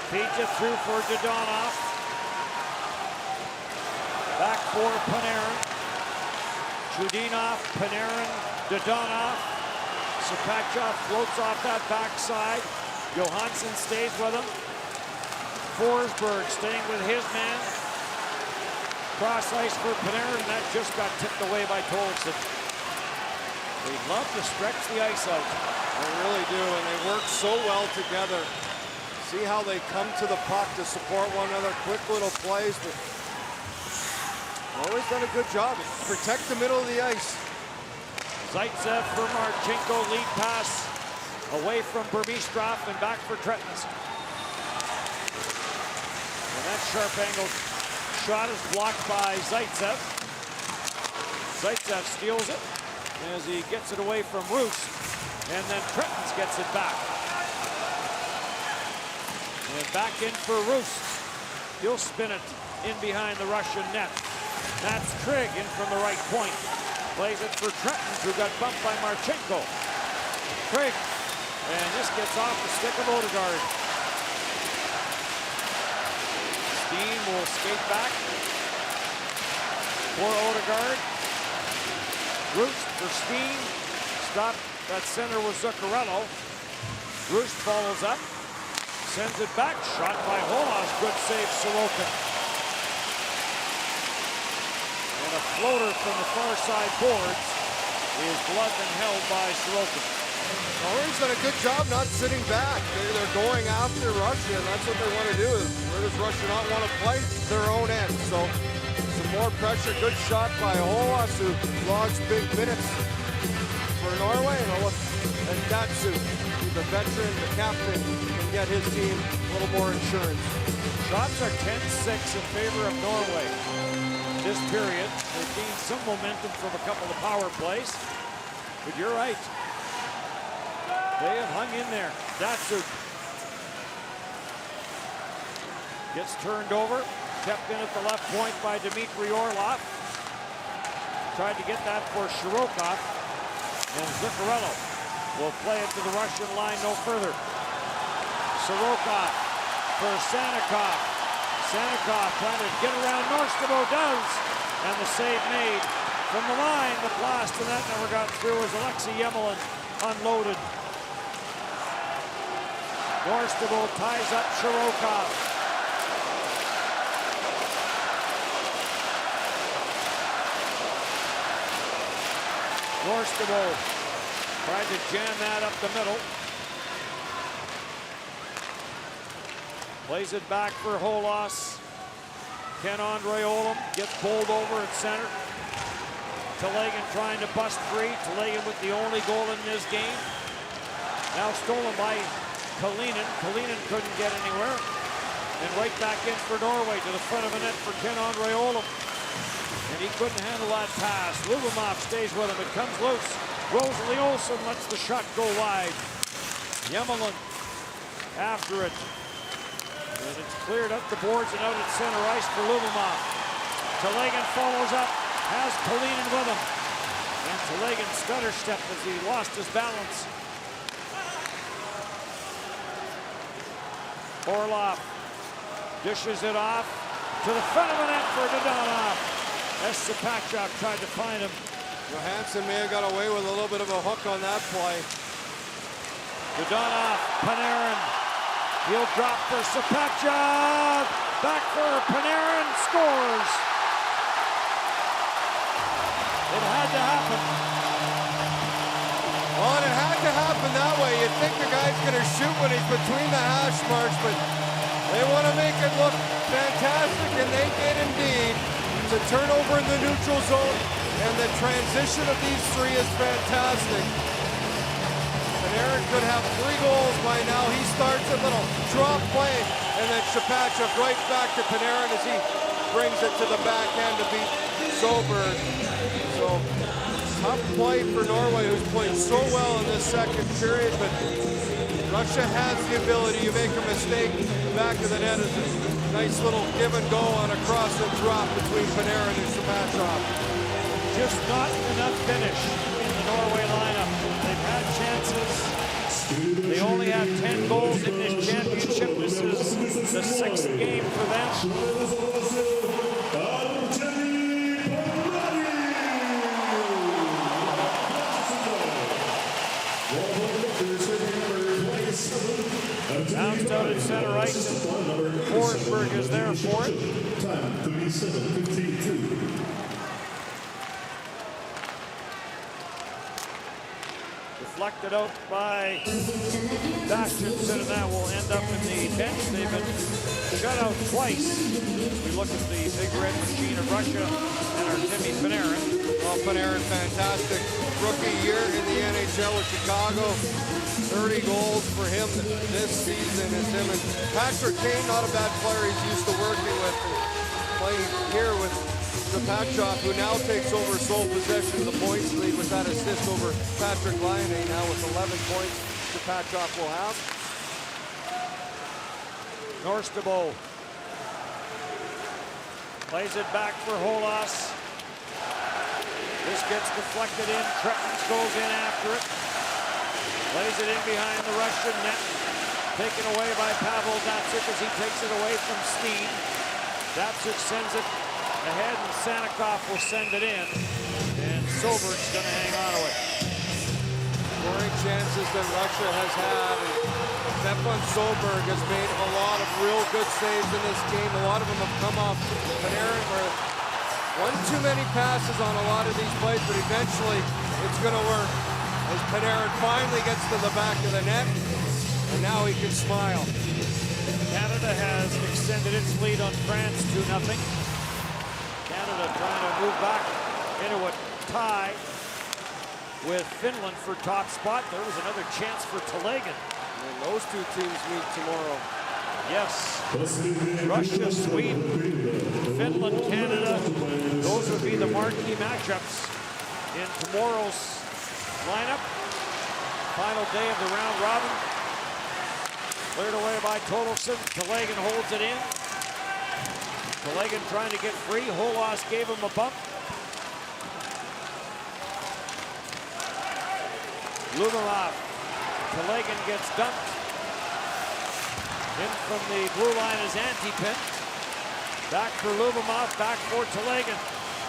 Feeds it through for Dodonov. Back for Panarin. Chudinov, Panarin, Dodonov. Sapachov floats off that backside. Johansson stays with him. Forsberg staying with his man. Cross ice for Panarin. That just got tipped away by Tolson. They love to stretch the ice out. They really do, and they work so well together. See how they come to the puck to support one another. Quick little plays, but Norway's done a good job. Protect the middle of the ice. Zaitsev for Marchenko, lead pass away from Burmistrov and back for Tretins. And that sharp angle shot is blocked by Zaitsev. Zaitsev steals it as he gets it away from Roos, and then Tretins gets it back. And back in for Roos. He'll spin it in behind the Russian net. That's Trigg in from the right point. Plays it for Tretins, who got bumped by Marchenko. Trigg, and this gets off the stick of Odegaard. Steen will skate back for Odegaard. Roost for Steen. Stopped at center with Zuccarello. Roost follows up. Sends it back. Shot by Holas. Good save, Sorokin. And a floater from the far side boards is blocked and held by Sorokin. Norway's done a good job not sitting back. They're going after Russia, and that's what they want to do. Where does Russia not want to play? Their own end. So some more pressure. Good shot by Holas, who logs big minutes for Norway. And Datsu, the veteran, the captain, can get his team a little more insurance. Shots are 10-6 in favor of Norway. This period, they've gained some momentum from a couple of power plays. But you're right. They have hung in there. Datsu gets turned over. Kept in at the left point by Dmitry Orlov. Tried to get that for Shirokov. And Zuccarello will play it to the Russian line no further. Sirokov for Sanikov. Sanikov trying to get around Norstabo, does. And the save made from the line. The blast to that never got through as Alexei Yemelin unloaded. Norstabo ties up Shirokov. Norstabo tried to jam that up the middle. Plays it back for Holas. Ken-Andre Olem gets bowled over at center. Telagin trying to bust free. Telagin with the only goal in this game. Now stolen by Kalinin. Kalinin couldn't get anywhere. And right back in for Norway to the front of the net for Ken-Andre Olem. And he couldn't handle that pass. Lubomov stays with him. It comes loose. Rosalie Olsen lets the shot go wide. Yemelin after it. And it's cleared up the boards and out at center ice for Lubomov. Telagin follows up. Has Kalinin with him. And Telagin stutter stepped as he lost his balance. Orlov dishes it off to the front of the net for Dodonov. Sapachov tried to find him. Johansson may have got away with a little bit of a hook on that play. Dodonov, Panarin. He'll drop for Sapachov. Back for Panarin, scores. It had to happen. Well, and it had to happen that way. You'd think the guy's going to shoot when he's between the hash marks, but they want to make it look fantastic, and they did indeed. It's a turnover in the neutral zone, and the transition of these three is fantastic. Panarin could have 3 goals by now. He starts a little drop play, and then Shapachov right back to Panarin as he brings it to the backhand to beat Soberg. So, tough play for Norway, who's played so well in this second period, but Russia has the ability. You make a mistake, the back of the net is a nice little give and go on a cross and drop between Panarin and Shapachov. Just not enough finish in the Norway lineup. They've had chances. They only have 10 goals in this championship. This is the 6th game for them. Bounced out at center ice. Forsberg is there for it. Deflected out by Bastianson, and that will end up in the bench. They've been shut out twice. We look at the big red machine of Russia and Артемий Panarin. Well, Panarin, fantastic rookie year in the NHL with Chicago. 30 goals for him this season is him and Patrick Kane, not a bad player he's used to working with. Playing here with Zapachov, who now takes over sole possession of the points lead with that assist over Patrick Laine. Now with 11 points, Zapachov will have. Norstabo plays it back for Holas. This gets deflected in. Tretmans goes in after it. Lays it in behind the Russian net. Taken away by Pavel Datsyuk as he takes it away from Steen. Datsyuk sends it ahead, and Sanikov will send it in. And Sobert's going to hang on to it. Scoring chances that Russia has had. Stefan Solberg has made a lot of real good saves in this game. A lot of them have come off Panarin, where one too many passes on a lot of these plays, but eventually it's going to work. As Panarin finally gets to the back of the net, and now he can smile. Canada has extended its lead on France 2-0. Canada trying to move back into a tie with Finland for top spot. There was another chance for Telegin. And those two teams meet tomorrow. Yes, Russia, Sweden, Finland, Canada. Those would be the marquee matchups in tomorrow's lineup. Final day of the round robin. Cleared away by Tolofsson. Telegin holds it in. Telegin trying to get free. Holas gave him a bump. Lumimov. Telegin gets dumped. In from the blue line is Antipin. Back for Lumimov, back for Telegin.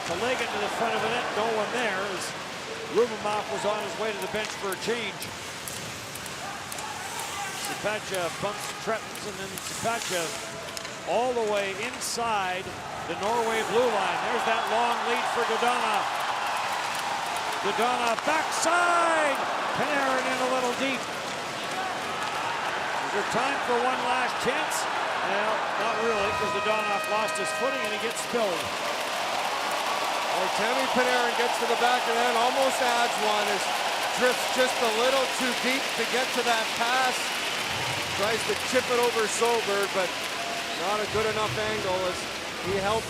Telegin to the front of the net, no one there as Lumimov was on his way to the bench for a change. Zapachev bumps Tretmans, and then Zapachev all the way inside the Norway blue line. There's that long lead for Dodonov. Dodonov backside! Panarin in a little deep. Is there time for one last chance? Well, not really, because Dodonov lost his footing and he gets spilled. Артемий Panarin gets to the back of the net, almost adds one, as drifts just a little too deep to get to that pass. Tries to chip it over Solberg, but not a good enough angle as he helped.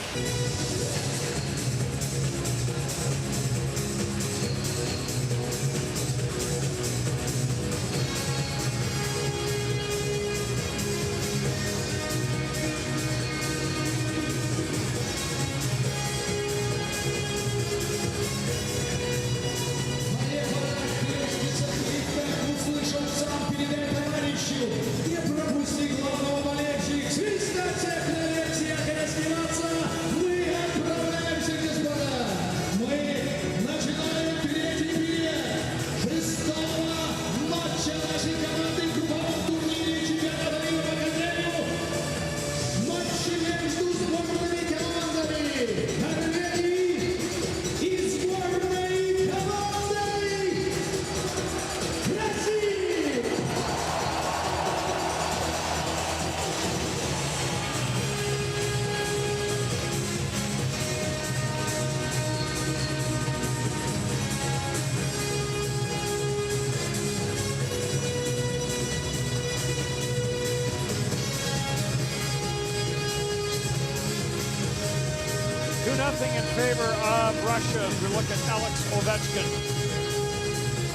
2-0 in favor of Russia as we look at Alex Ovechkin.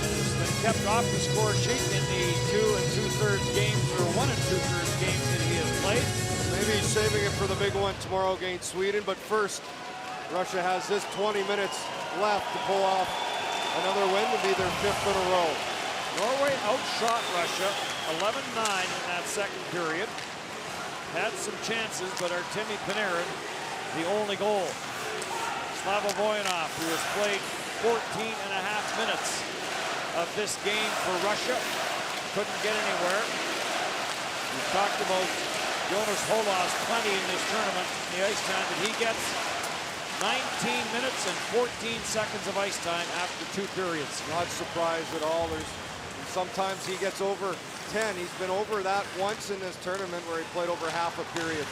Has been kept off the score sheet in the 2 2/3 games, or 1 2/3 games that he has played. Maybe he's saving it for the big one tomorrow against Sweden, but first, Russia has this 20 minutes left to pull off another win to be their 5th in a row. Norway outshot Russia 11-9 in that second period. Had some chances, but Артемий Panarin, the only goal. Slava Voinov, who has played 14.5 minutes of this game for Russia, couldn't get anywhere. We've talked about Jonas Holas plenty in this tournament, the ice time that he gets. 19 minutes and 14 seconds of ice time after 2 periods. Not surprised at all. Sometimes he gets over 10. He's been over that once in this tournament where he played over half a period.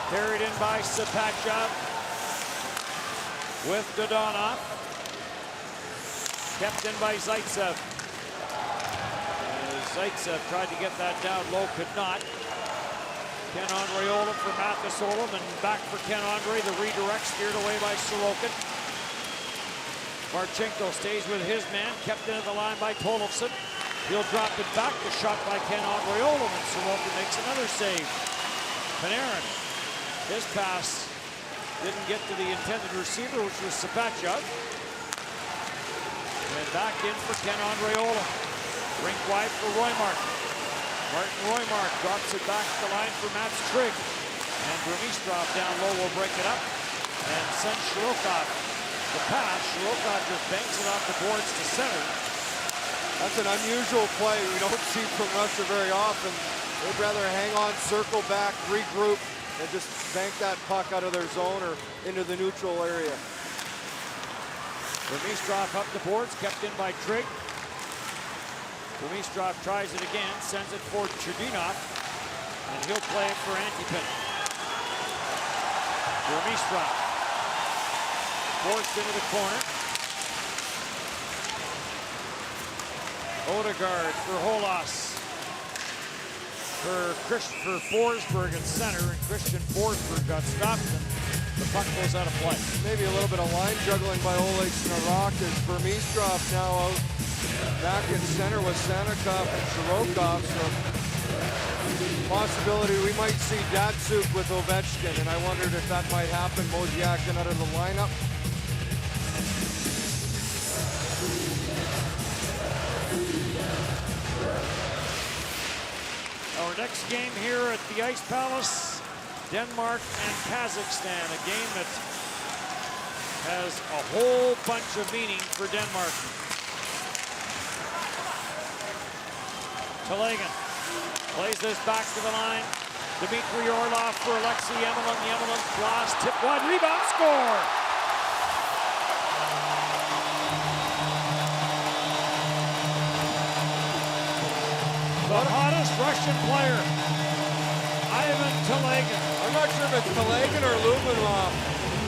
Carried in by Zapachev. with Dodonov. Kept in by Zaitsev. Zaitsev tried to get that down low, could not. Ken Andreola for Mathisola, and back for Ken Andre. The redirect steered away by Sorokin. Marchenko stays with his man, kept into the line by Tollefson. He'll drop it back. The shot by Ken Andreola, and Sorokin makes another save. Panarin, his pass didn't get to the intended receiver, which was Sapachev. And back in for Ken Andreola. Rink wide for Roymark. Martin Roymark drops it back to the line for Mats Trigg. And Bremistrov down low will break it up. And sends Shirokov the pass. Shirokov just banks it off the boards to center. That's an unusual play we don't see from Russia very often. They'd rather hang on, circle back, regroup, and just bank that puck out of their zone or into the neutral area. Bremistrov up the boards, kept in by Trigg. Bremistrov tries it again, sends it for Chudinov, and he'll play it for Antipin. Bremistrov forced into the corner. Odegaard for Holas. For Forsberg at center, and Christian Forsberg got stopped, and the puck goes out of play. Maybe a little bit of line juggling by Oleg Snarok as Bremistrov now out back in center with Sanikov and Shirokov. So possibility we might see Datsuk with Ovechkin, and I wondered if that might happen. Mosiakin out of the lineup. Our next game here at the Ice Palace, Denmark and Kazakhstan, a game that has a whole bunch of meaning for Denmark. Telegin plays this back to the line. Dmitry Orlov for Alexei Yemelin. Yemelin's blast, tip wide, rebound, score! The hottest Russian player, Ivan Telegin. I'm not sure if it's Telegin or Любимов,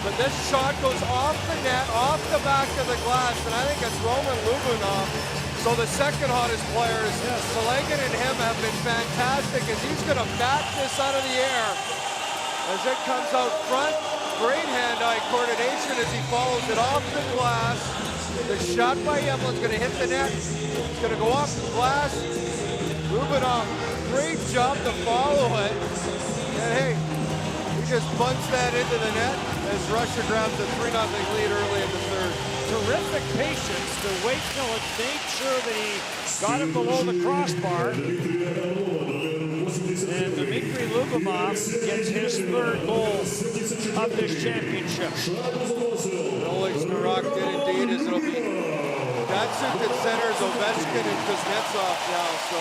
but this shot goes off the net, off the back of the glass, and I think it's Roman Любимов. So the second hottest players, Telegin and him have been fantastic as he's going to bat this out of the air. As it comes out front, great hand-eye coordination as he follows it off the glass. The shot by Yemelin's going to hit the net. It's going to go off the glass. Любимов, great job to follow it. And hey, he just bunts that into the net as Russia grabs a 3-0 lead early in the third. Terrific patience to wait till it made sure that he got it below the crossbar. And Dmitry Любимov gets his third goal of this championship. Oleg Snarok did indeed, as it'll be Datsuk at centers, Ovechkin and Kuznetsov now. So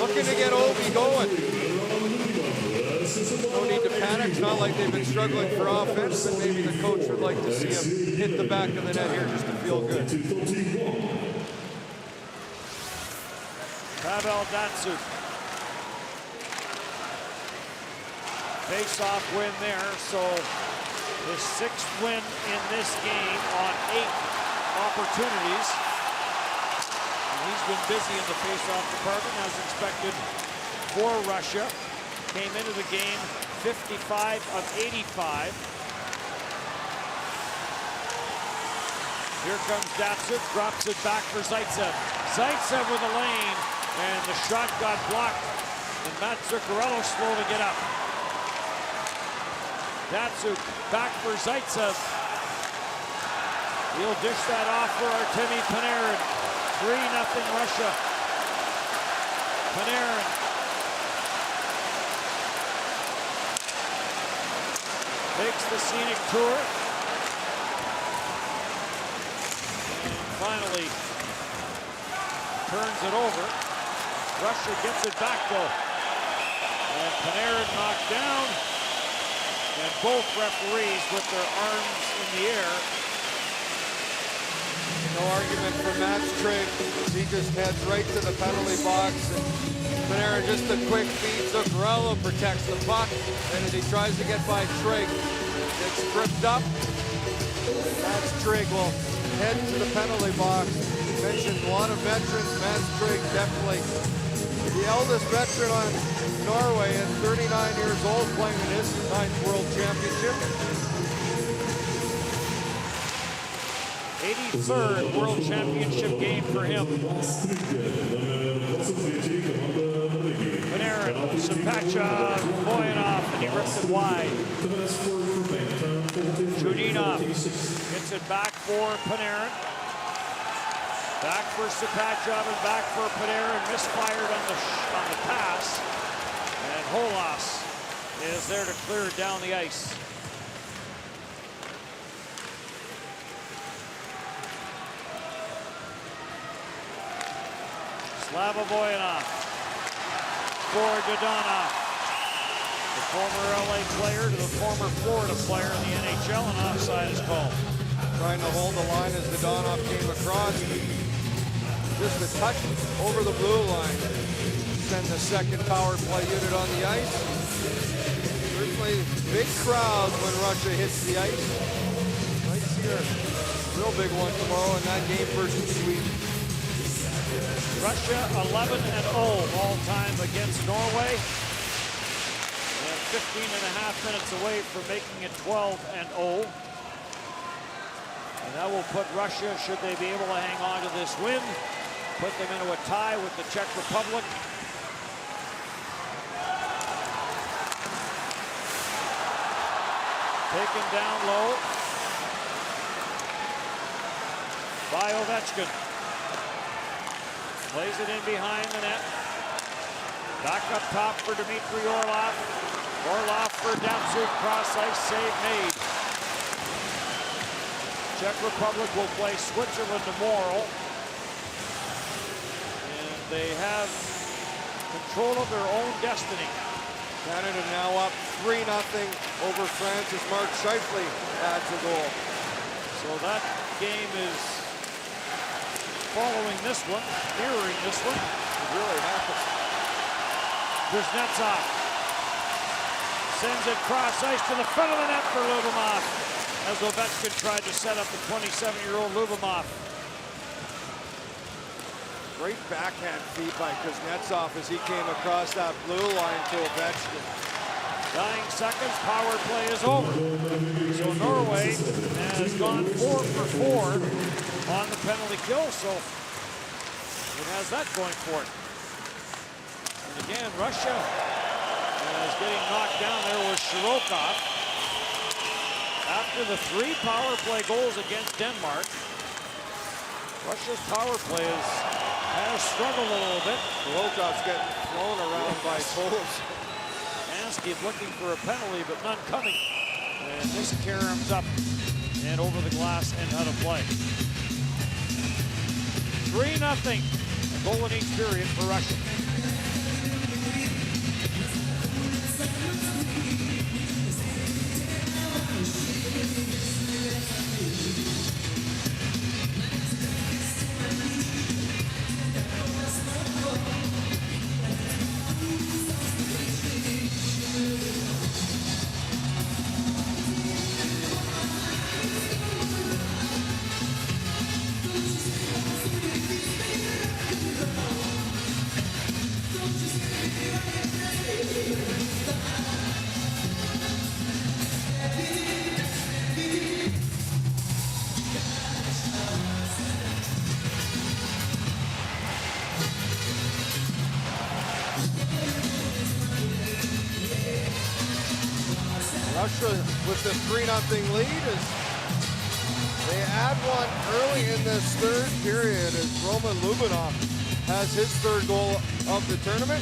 looking to get Ovi going. No need to panic. It's not like they've been struggling for offense, but maybe the coach would like to see him hit the back of the net here just to feel good. Pavel Datsuk. Face-off win there, so his 6th win in this game on 8 opportunities. And he's been busy in the face-off department as expected for Russia. Came into the game 55 of 85. Here comes Datsuk, drops it back for Zaitsev. Zaitsev with a lane, and the shot got blocked. And Matt Zuccarello slow to get up. Datsuk back for Zaitsev. He'll dish that off for Артемий Panarin. 3-0 Russia. Panarin. Takes the scenic tour. Finally turns it over. Russia gets it back though. And Panarin knocked down. And both referees with their arms in the air. No argument for Mats Trigg as he just heads right to the penalty box. And Panarin just a quick feed. Zuccarello protects the puck. And as he tries to get by Trigg, gets tripped up. Mats Trygg will head to the penalty box. Mentioned a lot of veterans. Mats Trygg definitely the eldest veteran on Norway at 39 years old, playing in his 9th World Championship. 83rd World Championship game for him. Panarin, Sapacha, Boyanov, and he rips it wide. Chudinov gets it back for Panarin. Back for Sapachov and back for Panarin. Misfired on the pass. And Holas is there to clear it down the ice. Slava Boyanov for Dodonov. The former LA player to the former Florida player in the NHL, and offside is called. Trying to hold the line as Dodonov came across. Just a touch over the blue line. Send the second power play unit on the ice. Certainly big crowd when Russia hits the ice. Might see a real big one tomorrow in that game versus Sweden. Russia 11-0 all time against Norway. And 15 and a half minutes away from making it 12-0. And that will put Russia, should they be able to hang on to this win, put them into a tie with the Czech Republic. Taken down low by Ovechkin. Plays it in behind the net. Back up top for Dmitry Orlov. Orlov for Damsuk, cross ice, save made. Czech Republic will play Switzerland tomorrow. And they have control of their own destiny. Canada now up 3-0 over France as Mark Scheifele adds a goal. So that game is following this one, mirroring this one. It really happens. Kuznetsov sends it cross ice to the front of the net for Любимов, as Ovechkin tried to set up the 27-year-old Любимов. Great backhand feed by Kuznetsov as he came across that blue line to Ovechkin. Dying seconds, power play is over. So Norway has gone 4 for 4 on the penalty kill, so it has that going for it. And again, Russia is getting knocked down there with Shirokov. After the 3 power play goals against Denmark, Russia's power play has struggled a little bit. Shirokov's getting thrown around by Toles. Ansky looking for a penalty, but none coming. And this caroms up and over the glass and out of play. 3-0. A goal in each period for Russia. Russia with the 3-0 lead as they add one early in this third period as Roman Любимов has his 3rd goal of the tournament.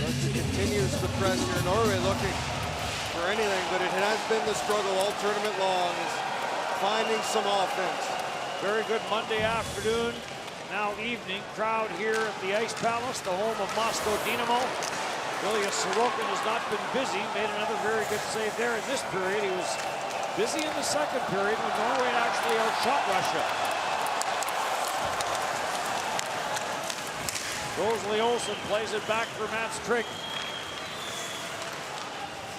Russia continues to press here. Norway looking for anything, but it has been the struggle all tournament long, is finding some offense. Very good Monday afternoon, now evening crowd here at the Ice Palace, the home of Moscow Dynamo. Ilya Sorokin has not been busy, made another very good save there in this period. He was busy in the second period when Norway actually outshot Russia. Rosalie Olsen plays it back for Mats Trygg.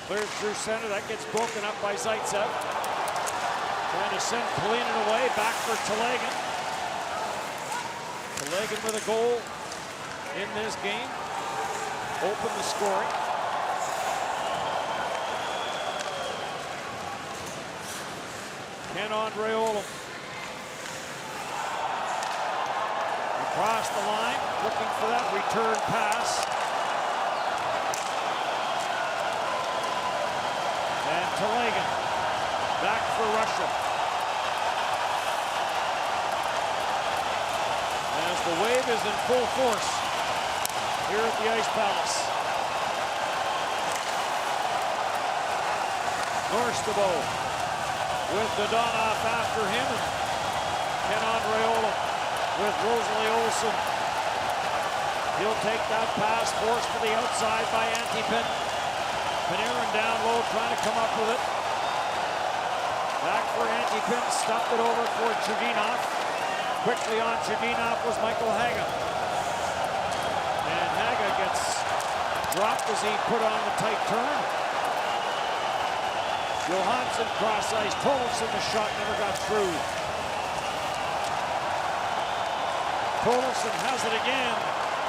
Clears through center. That gets broken up by Zaitsev. Trying to send Kalinin away. Back for Telegin. Telegin with a goal in this game. Open the scoring. Ken-Andre Olam. Across the line, looking for that return pass. And Telegin back for Russia. As the wave is in full force here at the Ice Palace. Norstabo with Dodonov after him. And Ken-Andre Olam with Rosalie Olsen. He'll take that pass, forced to the outside by Antipin. Panarin down low, trying to come up with it. Back for Antipin, stuffed it over for Chudinov. Quickly on Chudinov was Michael Haga. And Haga gets dropped as he put on the tight turn. Johansson cross ice, Tollefson, the shot never got through. Tollefson has it again,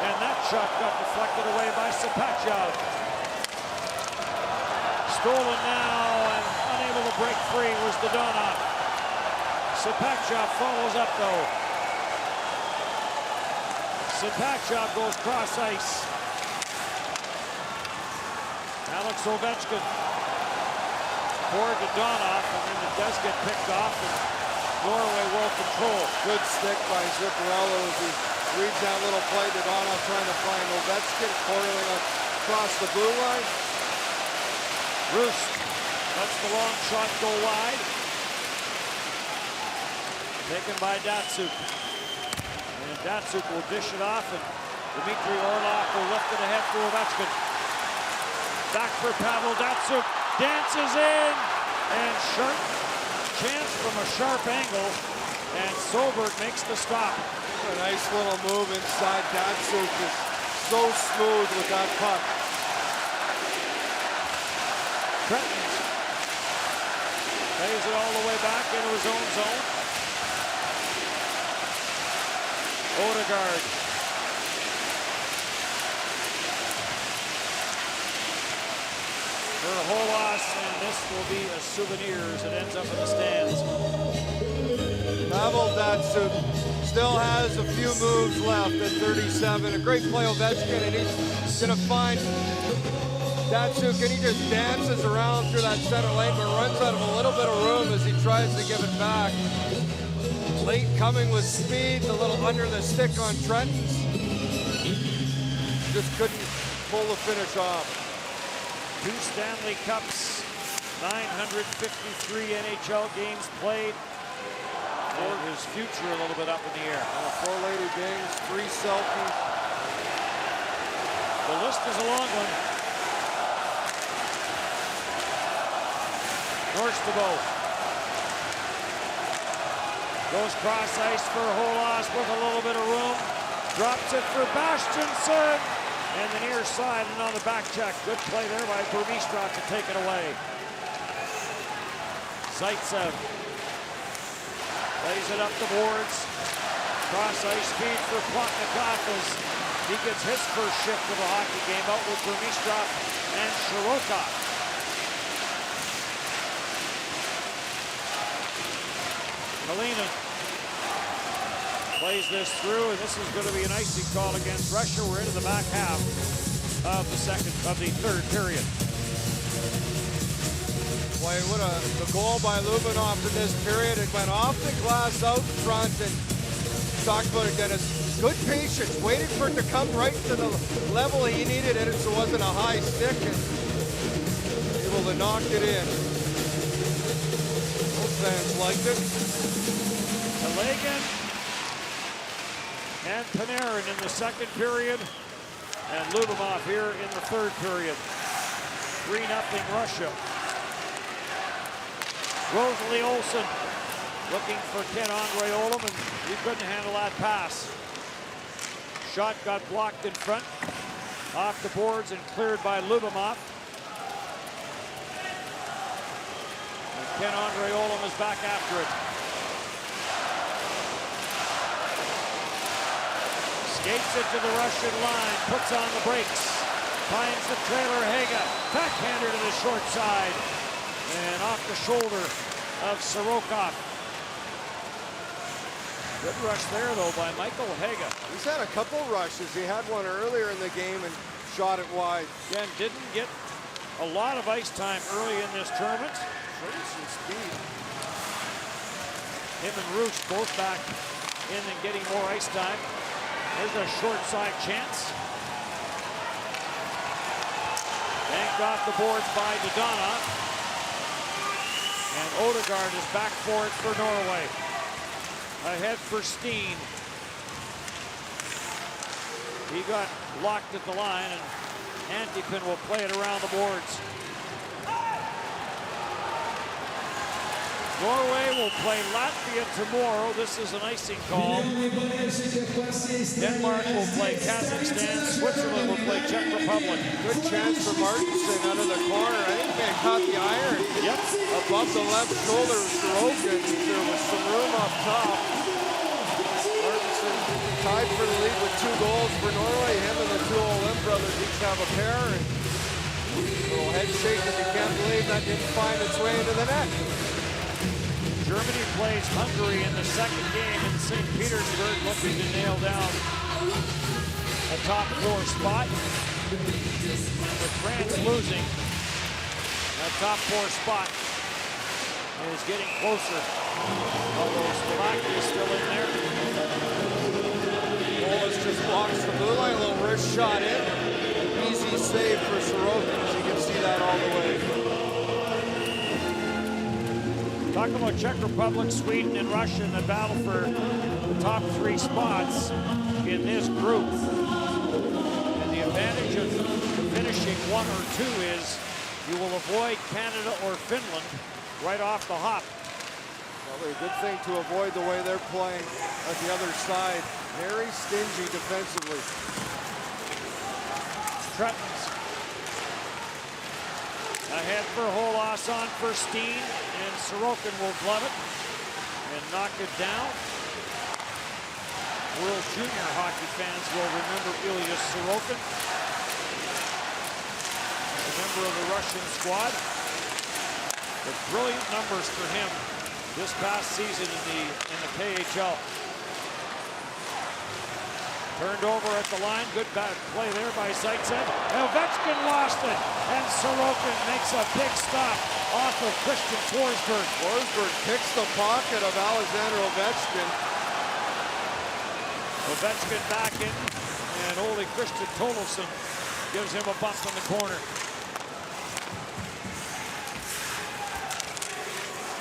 and that shot got deflected away by Sapachov. Stolen now, and unable to break free was Dodonov. Sapachov follows up though. Sapachov goes cross ice. Alex Ovechkin for Dodonov, and then it does get picked off, and Norway will control. Good stick by Zuccarello as he reads that little play. Dodonov trying to find Ovechkin, coiling across the blue line. Roost lets the long shot go wide. Taken by Datsuk. And Datsuk will dish it off, and Dmitry Orlov will lift it ahead for Ovechkin. Back for Pavel Datsuk. Dances in, and sharp chance from a sharp angle, and Sobert makes the stop. A nice little move inside. Datsuk is so smooth with that puck. Trenton plays it all the way back into his own zone. Odegaard. For a whole loss, and this will be a souvenir as it ends up in the stands. Pavel Datsuk still has a few moves left at 37. A great play, Ovechkin, and he's going to find Datsuk, and he just dances around through that center lane, but runs out of a little bit of room as he tries to give it back. Late coming with speed, a little under the stick on Trenton's. Just couldn't pull the finish off. 2 Stanley Cups, 953 NHL games played. And his future a little bit up in the air. 4 Lady games, 3 Selkies. The list is a long one. Norstabo goes cross ice for Holas with a little bit of room. Drops it for Bastianson. And the near side and on the back check. Good play there by Burmistrov to take it away. Zaitsev plays it up the boards. Cross ice speed for Plotnikov as he gets his first shift of the hockey game out with Burmistrov and Shirokov. Kalinin plays this through, and this is going to be an icing call against Russia. We're into the back half of the third period. Boy, the goal by Любимов in this period. It went off the glass out front, and talked about it, Dennis. Good patience, waited for it to come right to the level he needed it, so it wasn't a high stick, and able to knock it in. Those fans liked it. Telegin and Panarin in the second period, and Любимов here in the third period. 3-0 Russia. Rosalie Olsen looking for Ken-Andre Olam, and he couldn't handle that pass. Shot got blocked in front, off the boards and cleared by Любимов. Ken-Andre Olam is back after it. Skates it to the Russian line, puts on the brakes, finds the trailer, Haga, backhander to the short side, and off the shoulder of Sirokov. Good rush there, though, by Michael Haga. He's had a couple rushes. He had one earlier in the game and shot it wide. Again, didn't get a lot of ice time early in this tournament. Showing some speed. Him and Roos both back in and getting more ice time. There's a short side chance. Banked off the boards by Dodonov. And Odegaard is back for it for Norway. Ahead for Steen. He got locked at the line, and Antipin will play it around the boards. Norway will play Latvia tomorrow. This is an icing call. Denmark will play Kazakhstan. Switzerland will play Czech Republic. Good chance for Martinson out of the corner. I think they caught the iron. Yep. Above the left shoulder of Sorokin. There was some room up top. Martinson tied for the lead with 2 goals for Norway. Him and the 2 Olymp brothers each have a pair. And a little head shake if you can't believe that didn't find its way into the net. Germany plays Hungary in the second game in St. Petersburg, looking to nail down a top 4 spot. With France losing, that top 4 spot is getting closer. Although Slovakia is still in there. Wallace just blocks the blue line, a little wrist shot in. Easy save for Sorokin, as you can see that all the way. Talk about Czech Republic, Sweden, and Russia in the battle for the top 3 spots in this group. And the advantage of finishing 1 or 2 is you will avoid Canada or Finland right off the hop. Well, a good thing to avoid the way they're playing at the other side. Very stingy defensively. Trettons. Ahead for Holas, on for Steen, and Sorokin will glove it and knock it down. World Junior hockey fans will remember Ilya Sorokin, a member of the Russian squad. But brilliant numbers for him this past season in the KHL. Turned over at the line, good play there by Zaitsev. Ovechkin lost it, and Sorokin makes a big stop off of Christian Forsberg. Forsberg picks the pocket of Alexander Ovechkin. Ovechkin back in, and only Christian Tolofsson gives him a bump in the corner.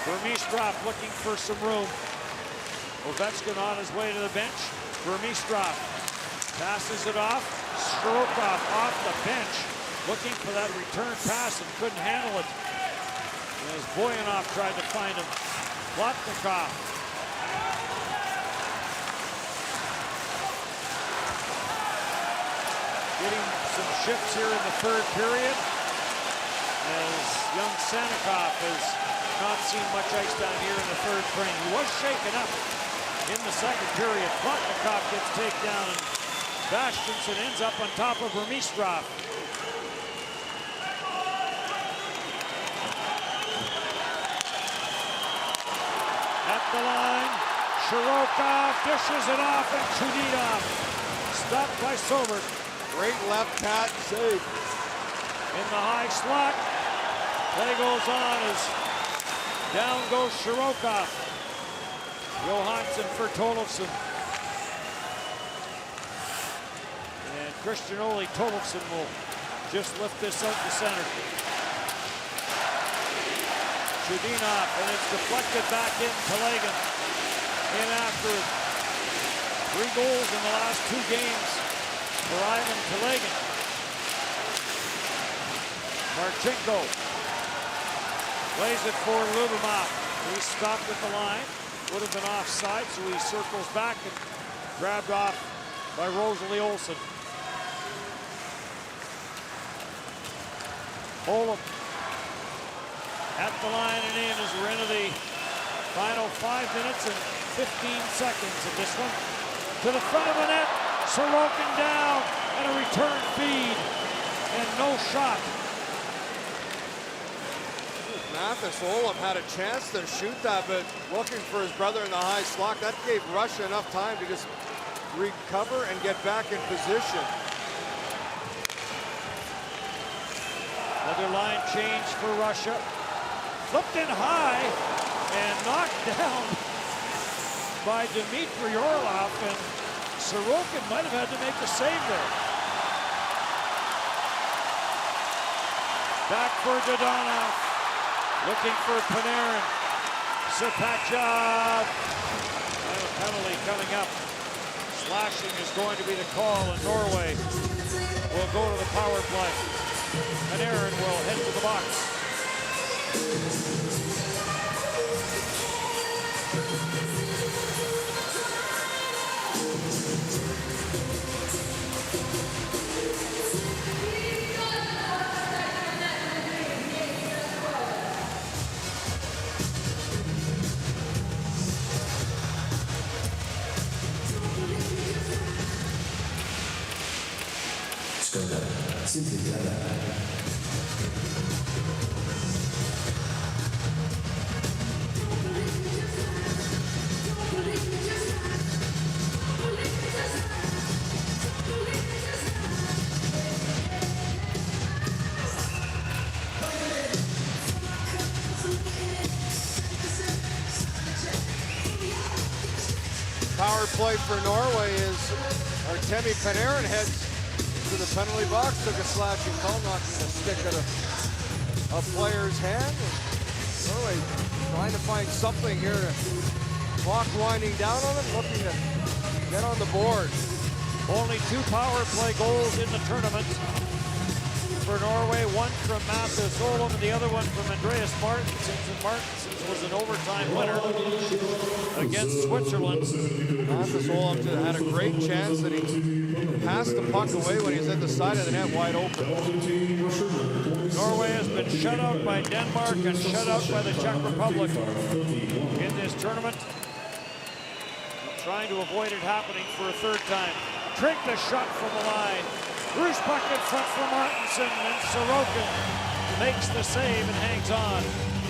Vermistrov looking for some room. Ovechkin on his way to the bench. Vermistrov passes it off. Sirokov off the bench, looking for that return pass and couldn't handle it. As Boyanov tried to find him. Plotnikov. Getting some shifts here in the 3rd period, as young Sanikov has not seen much ice down here in the 3rd frame. He was shaken up in the 2nd period. Plotnikov gets taken down, and Bastianson ends up on top of Vermistrov. At the line, Sirokov dishes it off, and Chudinov stopped by Sobert. Great left hat save. In the high slot, play goes on as down goes Sirokov. Johansson for Tolofsson. And Christian Ole Tolofsson will just lift this out to center. Chudinov, and it's deflected back in. Telegin in after it. 3 goals in the last 2 games for Ivan Telegin. Marchenko plays it for Любимов. He stopped at the line. Would have been offside, so he circles back and grabbed off by Rosalie Olsen. Olam at the line and in as we're into the final 5 minutes and 15 seconds of this one. To the front of the net, Sorokin down, and a return feed, and no shot. Mathis Olam had a chance to shoot that, but looking for his brother in the high slot, that gave Russia enough time to just recover and get back in position. Another line change for Russia. Flipped in high and knocked down by Dmitry Orlov, and Sorokin might have had to make a save there. Back for Dodonov. Looking for Panarin. Sapachev. And a penalty coming up. Slashing is going to be the call, and Norway will go to the power play. Panarin will head to the box. Power play for Norway is Артемий Panarin heads to the penalty box, took a slashing call, knocking the stick out of a player's hand. Norway trying to find something here. Clock winding down on them, looking to get on the board. Only 2 power play goals in the tournament for Norway. One from Mathis Olam and the other one from Andreas Martinsons. And Martinsons was an overtime winner against Switzerland. Mathis Olam had a great chance that he passed the puck away when he's at the side of the net wide open. Norway has been shut out by Denmark and shut out by the Czech Republic in this tournament. Trying to avoid it happening for a third time. Trink the shot from the line. Bruce puck in front for Martinson, and Sorokin makes the save and hangs on.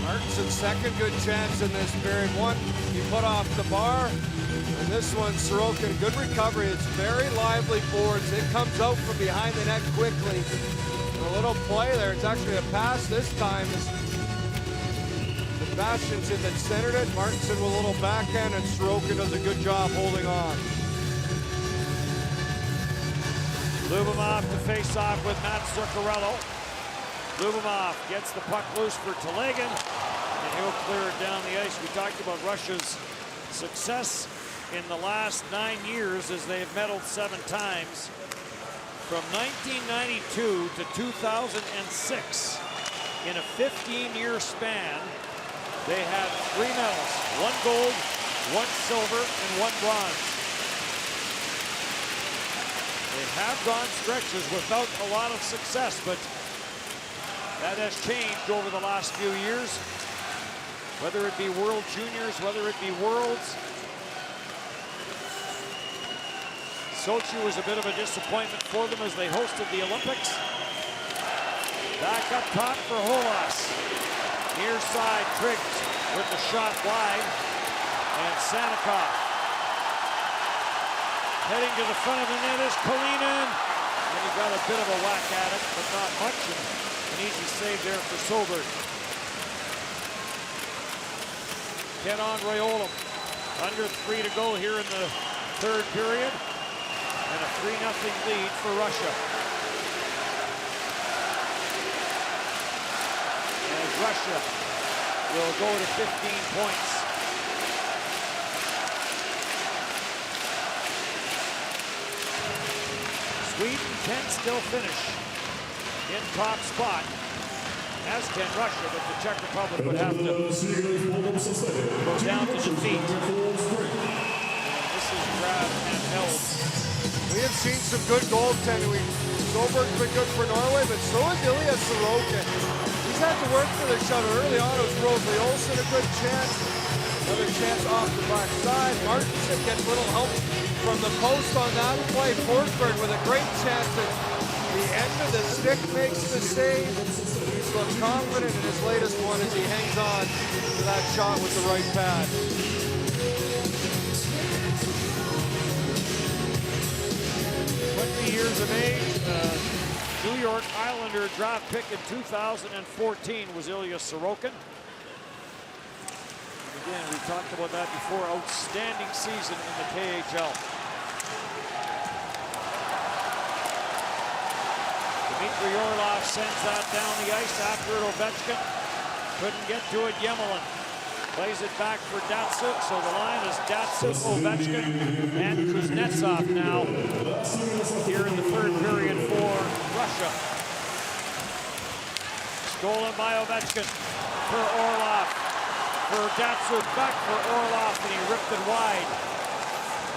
Martinson's second good chance in this period. One, he put off the bar. And this one, Sorokin, good recovery. It's very lively boards. It comes out from behind the net quickly. And a little play there. It's actually a pass this time. Sebastian's in that centered it. Martinson with a little backhand, and Sorokin does a good job holding on. Любимов to face off with Matt Zuccarello. Любимov gets the puck loose for Telegin, and he'll clear it down the ice. We talked about Russia's success in the last 9 years as they've medaled 7 times. From 1992 to 2006, in a 15-year span, they had 3 medals, 1 gold, 1 silver, and 1 bronze. They have gone stretches without a lot of success, but that has changed over the last few years. Whether it be World Juniors, whether it be Worlds. Sochi was a bit of a disappointment for them as they hosted the Olympics. Back up top for Holas. Near side, Triggs with the shot wide. And Sanikov. Heading to the front of the net is Kalinin. And he got a bit of a whack at it, but not much. And an easy save there for Solberg. Ken-Andre Olam. Under 3 to go here in the 3rd period. And a 3-0 lead for Russia. As Russia will go to 15 points. Sweden can still finish in top spot, as can Russia, but the Czech Republic would have to go down to defeat. And this is grabbed and held. We have seen some good goaltending. Solberg's been good for Norway, but so is Ilya Sorokin. He's He's had to work for the shutter. Early on, it was Rosalie Olsen, a good chance. Another chance off the backside. Martinson gets little help from the post on that play. Forsberg with a great chance at the end of the stick makes the save. He's looked confident in his latest one as he hangs on to that shot with the right pad. 20 years of age, New York Islander draft pick in 2014 was Ilya Sorokin. Again, we talked about that before. Outstanding season in the KHL. Dmitry Orlov sends that down the ice after it. Ovechkin couldn't get to it. Yemelin plays it back for Datsuk. So the line is Datsuk, Ovechkin, and Kuznetsov now here in the third period for Russia. Stolen by Ovechkin for Orlov. For Datsuk, back for Orlov, and he ripped it wide.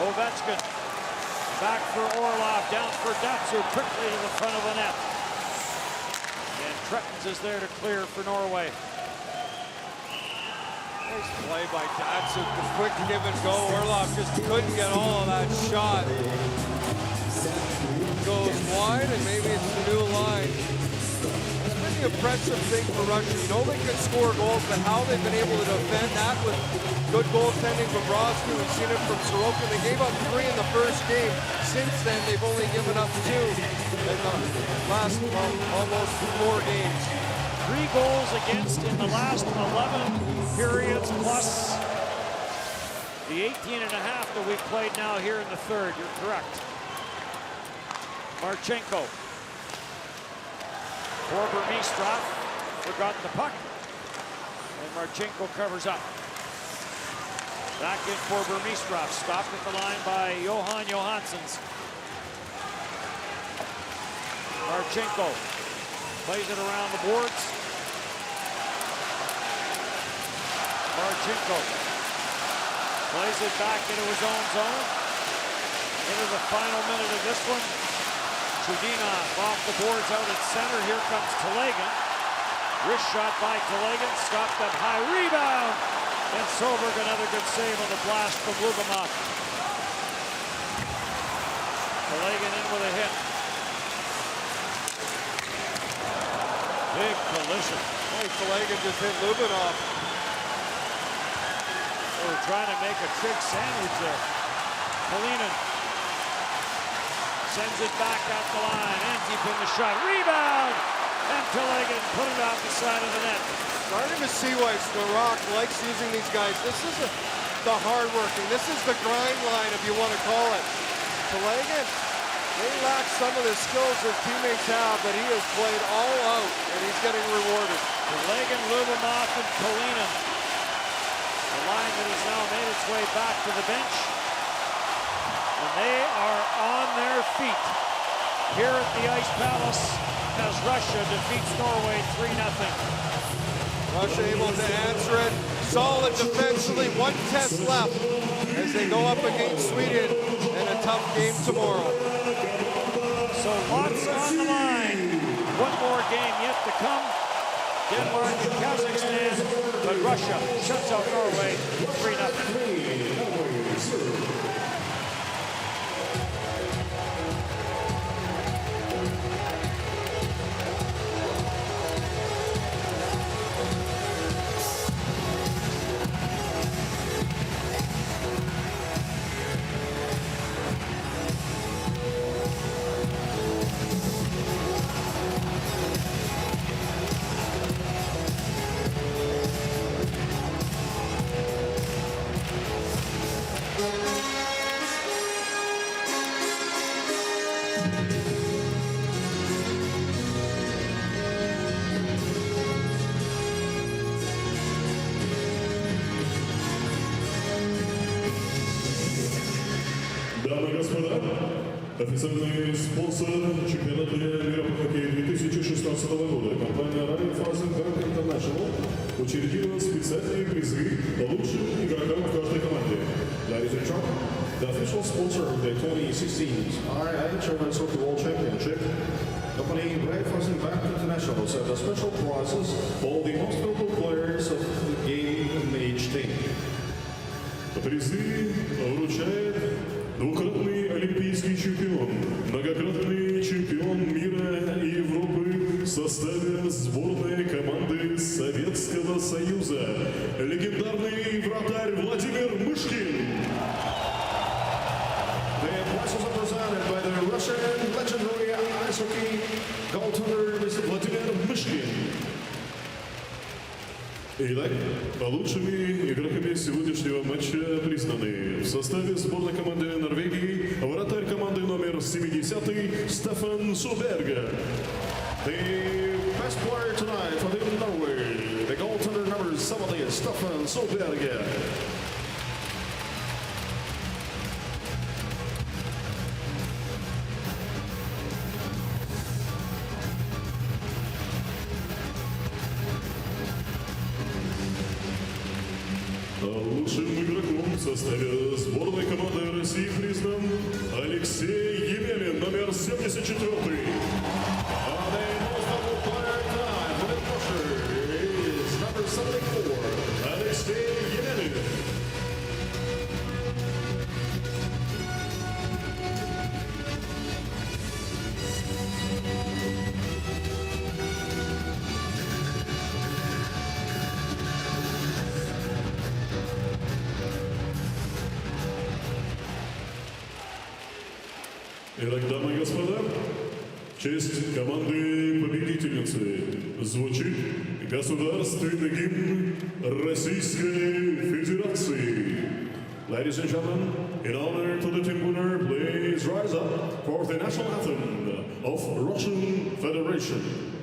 Ovechkin, back for Orlov, down for Datsuk, quickly to the front of the net. And Trettins is there to clear for Norway. Nice play by Datsuk, the quick give and go. Orlov just couldn't get all of that shot. Goes wide, and maybe it's the new line. The impressive thing for Russia, you know they can score goals, but how they've been able to defend that with good goaltending from Roscoe. We've seen it from Sorokin. They gave up 3 in the first game. Since then, they've only given up 2 in the last almost 4 games. 3 goals against in the last 11 periods, plus the 18 and a half that we've played now here in the third. You're correct. Marchenko. For Burmistrov, forgot the puck, and Marchenko covers up. Back in for Burmistrov, stopped at the line by Johan Johanssons. Marchenko plays it around the boards. Marchenko plays it back into his own zone. Into the final minute of this one. Chudinov off the boards out at center. Here comes Telekin. Wrist shot by Telekin. Stopped up high. Rebound. And Soberg, another good save on the blast from Lubomov. Telekin in with a hit. Big collision. Hey, Telekin just hit Lubomov. They were trying to make a trick sandwich there. Kalinin sends it back at the line. Antipin the shot. Rebound! And Telekin put it off the side of the net. Starting to see why Rock likes using these guys. This is the hard working. This is the grind line, if you want to call it. Telekin, they lack some of the skills his teammates have, but he has played all out, and he's getting rewarded. Telekin, Lubomov, and Kalinin. The line that has now made its way back to the bench. And they are on their feet here at the Ice Palace as Russia defeats Norway 3-0. Russia able to answer it. Solid defensively. 1 test left as they go up against Sweden in a tough game tomorrow. So lots on the line. One more game yet to come. Denmark and Kazakhstan, but Russia shuts out Norway 3-0. Дамы и господа, официальный спонсор чемпионата мира по хоккею 2016 года, компания ранее International учредила специальные призы лучшим игрокам в каждой команде. Ladies and gentlemen, the official sponsor of the 2016 IHF Hockey World Championship, company Raiffeisen Bank International. internationals and the special prizes for the most valuable players of the game in each team. Призы вручает двукратный олимпийский чемпион, многократный чемпион мира и Европы в составе сборной команды Советского Союза, легендарный вратарь Владимир Мышкин. The prizes are presented by the Russian legendary ice hockey goaltender Mr. Владимир Мышкин. Итак, лучшими игроками сегодняшнего матча признаны в составе сборной команды Норвегии вратарь команды номер 70 Стефан Солберг. The best player tonight for the Norway, the goaltender number 70, Stefan Solberg. Лучшим игроком в составе сборной команды России признан Алексей Емелин, номер 74. Алексей Емелин. Итак, дамы и господа, в честь команды победительницы звучит государственный гимн Российской Федерации. Ladies and gentlemen, In honor to the team winner, please rise up for the national anthem of Russian Federation.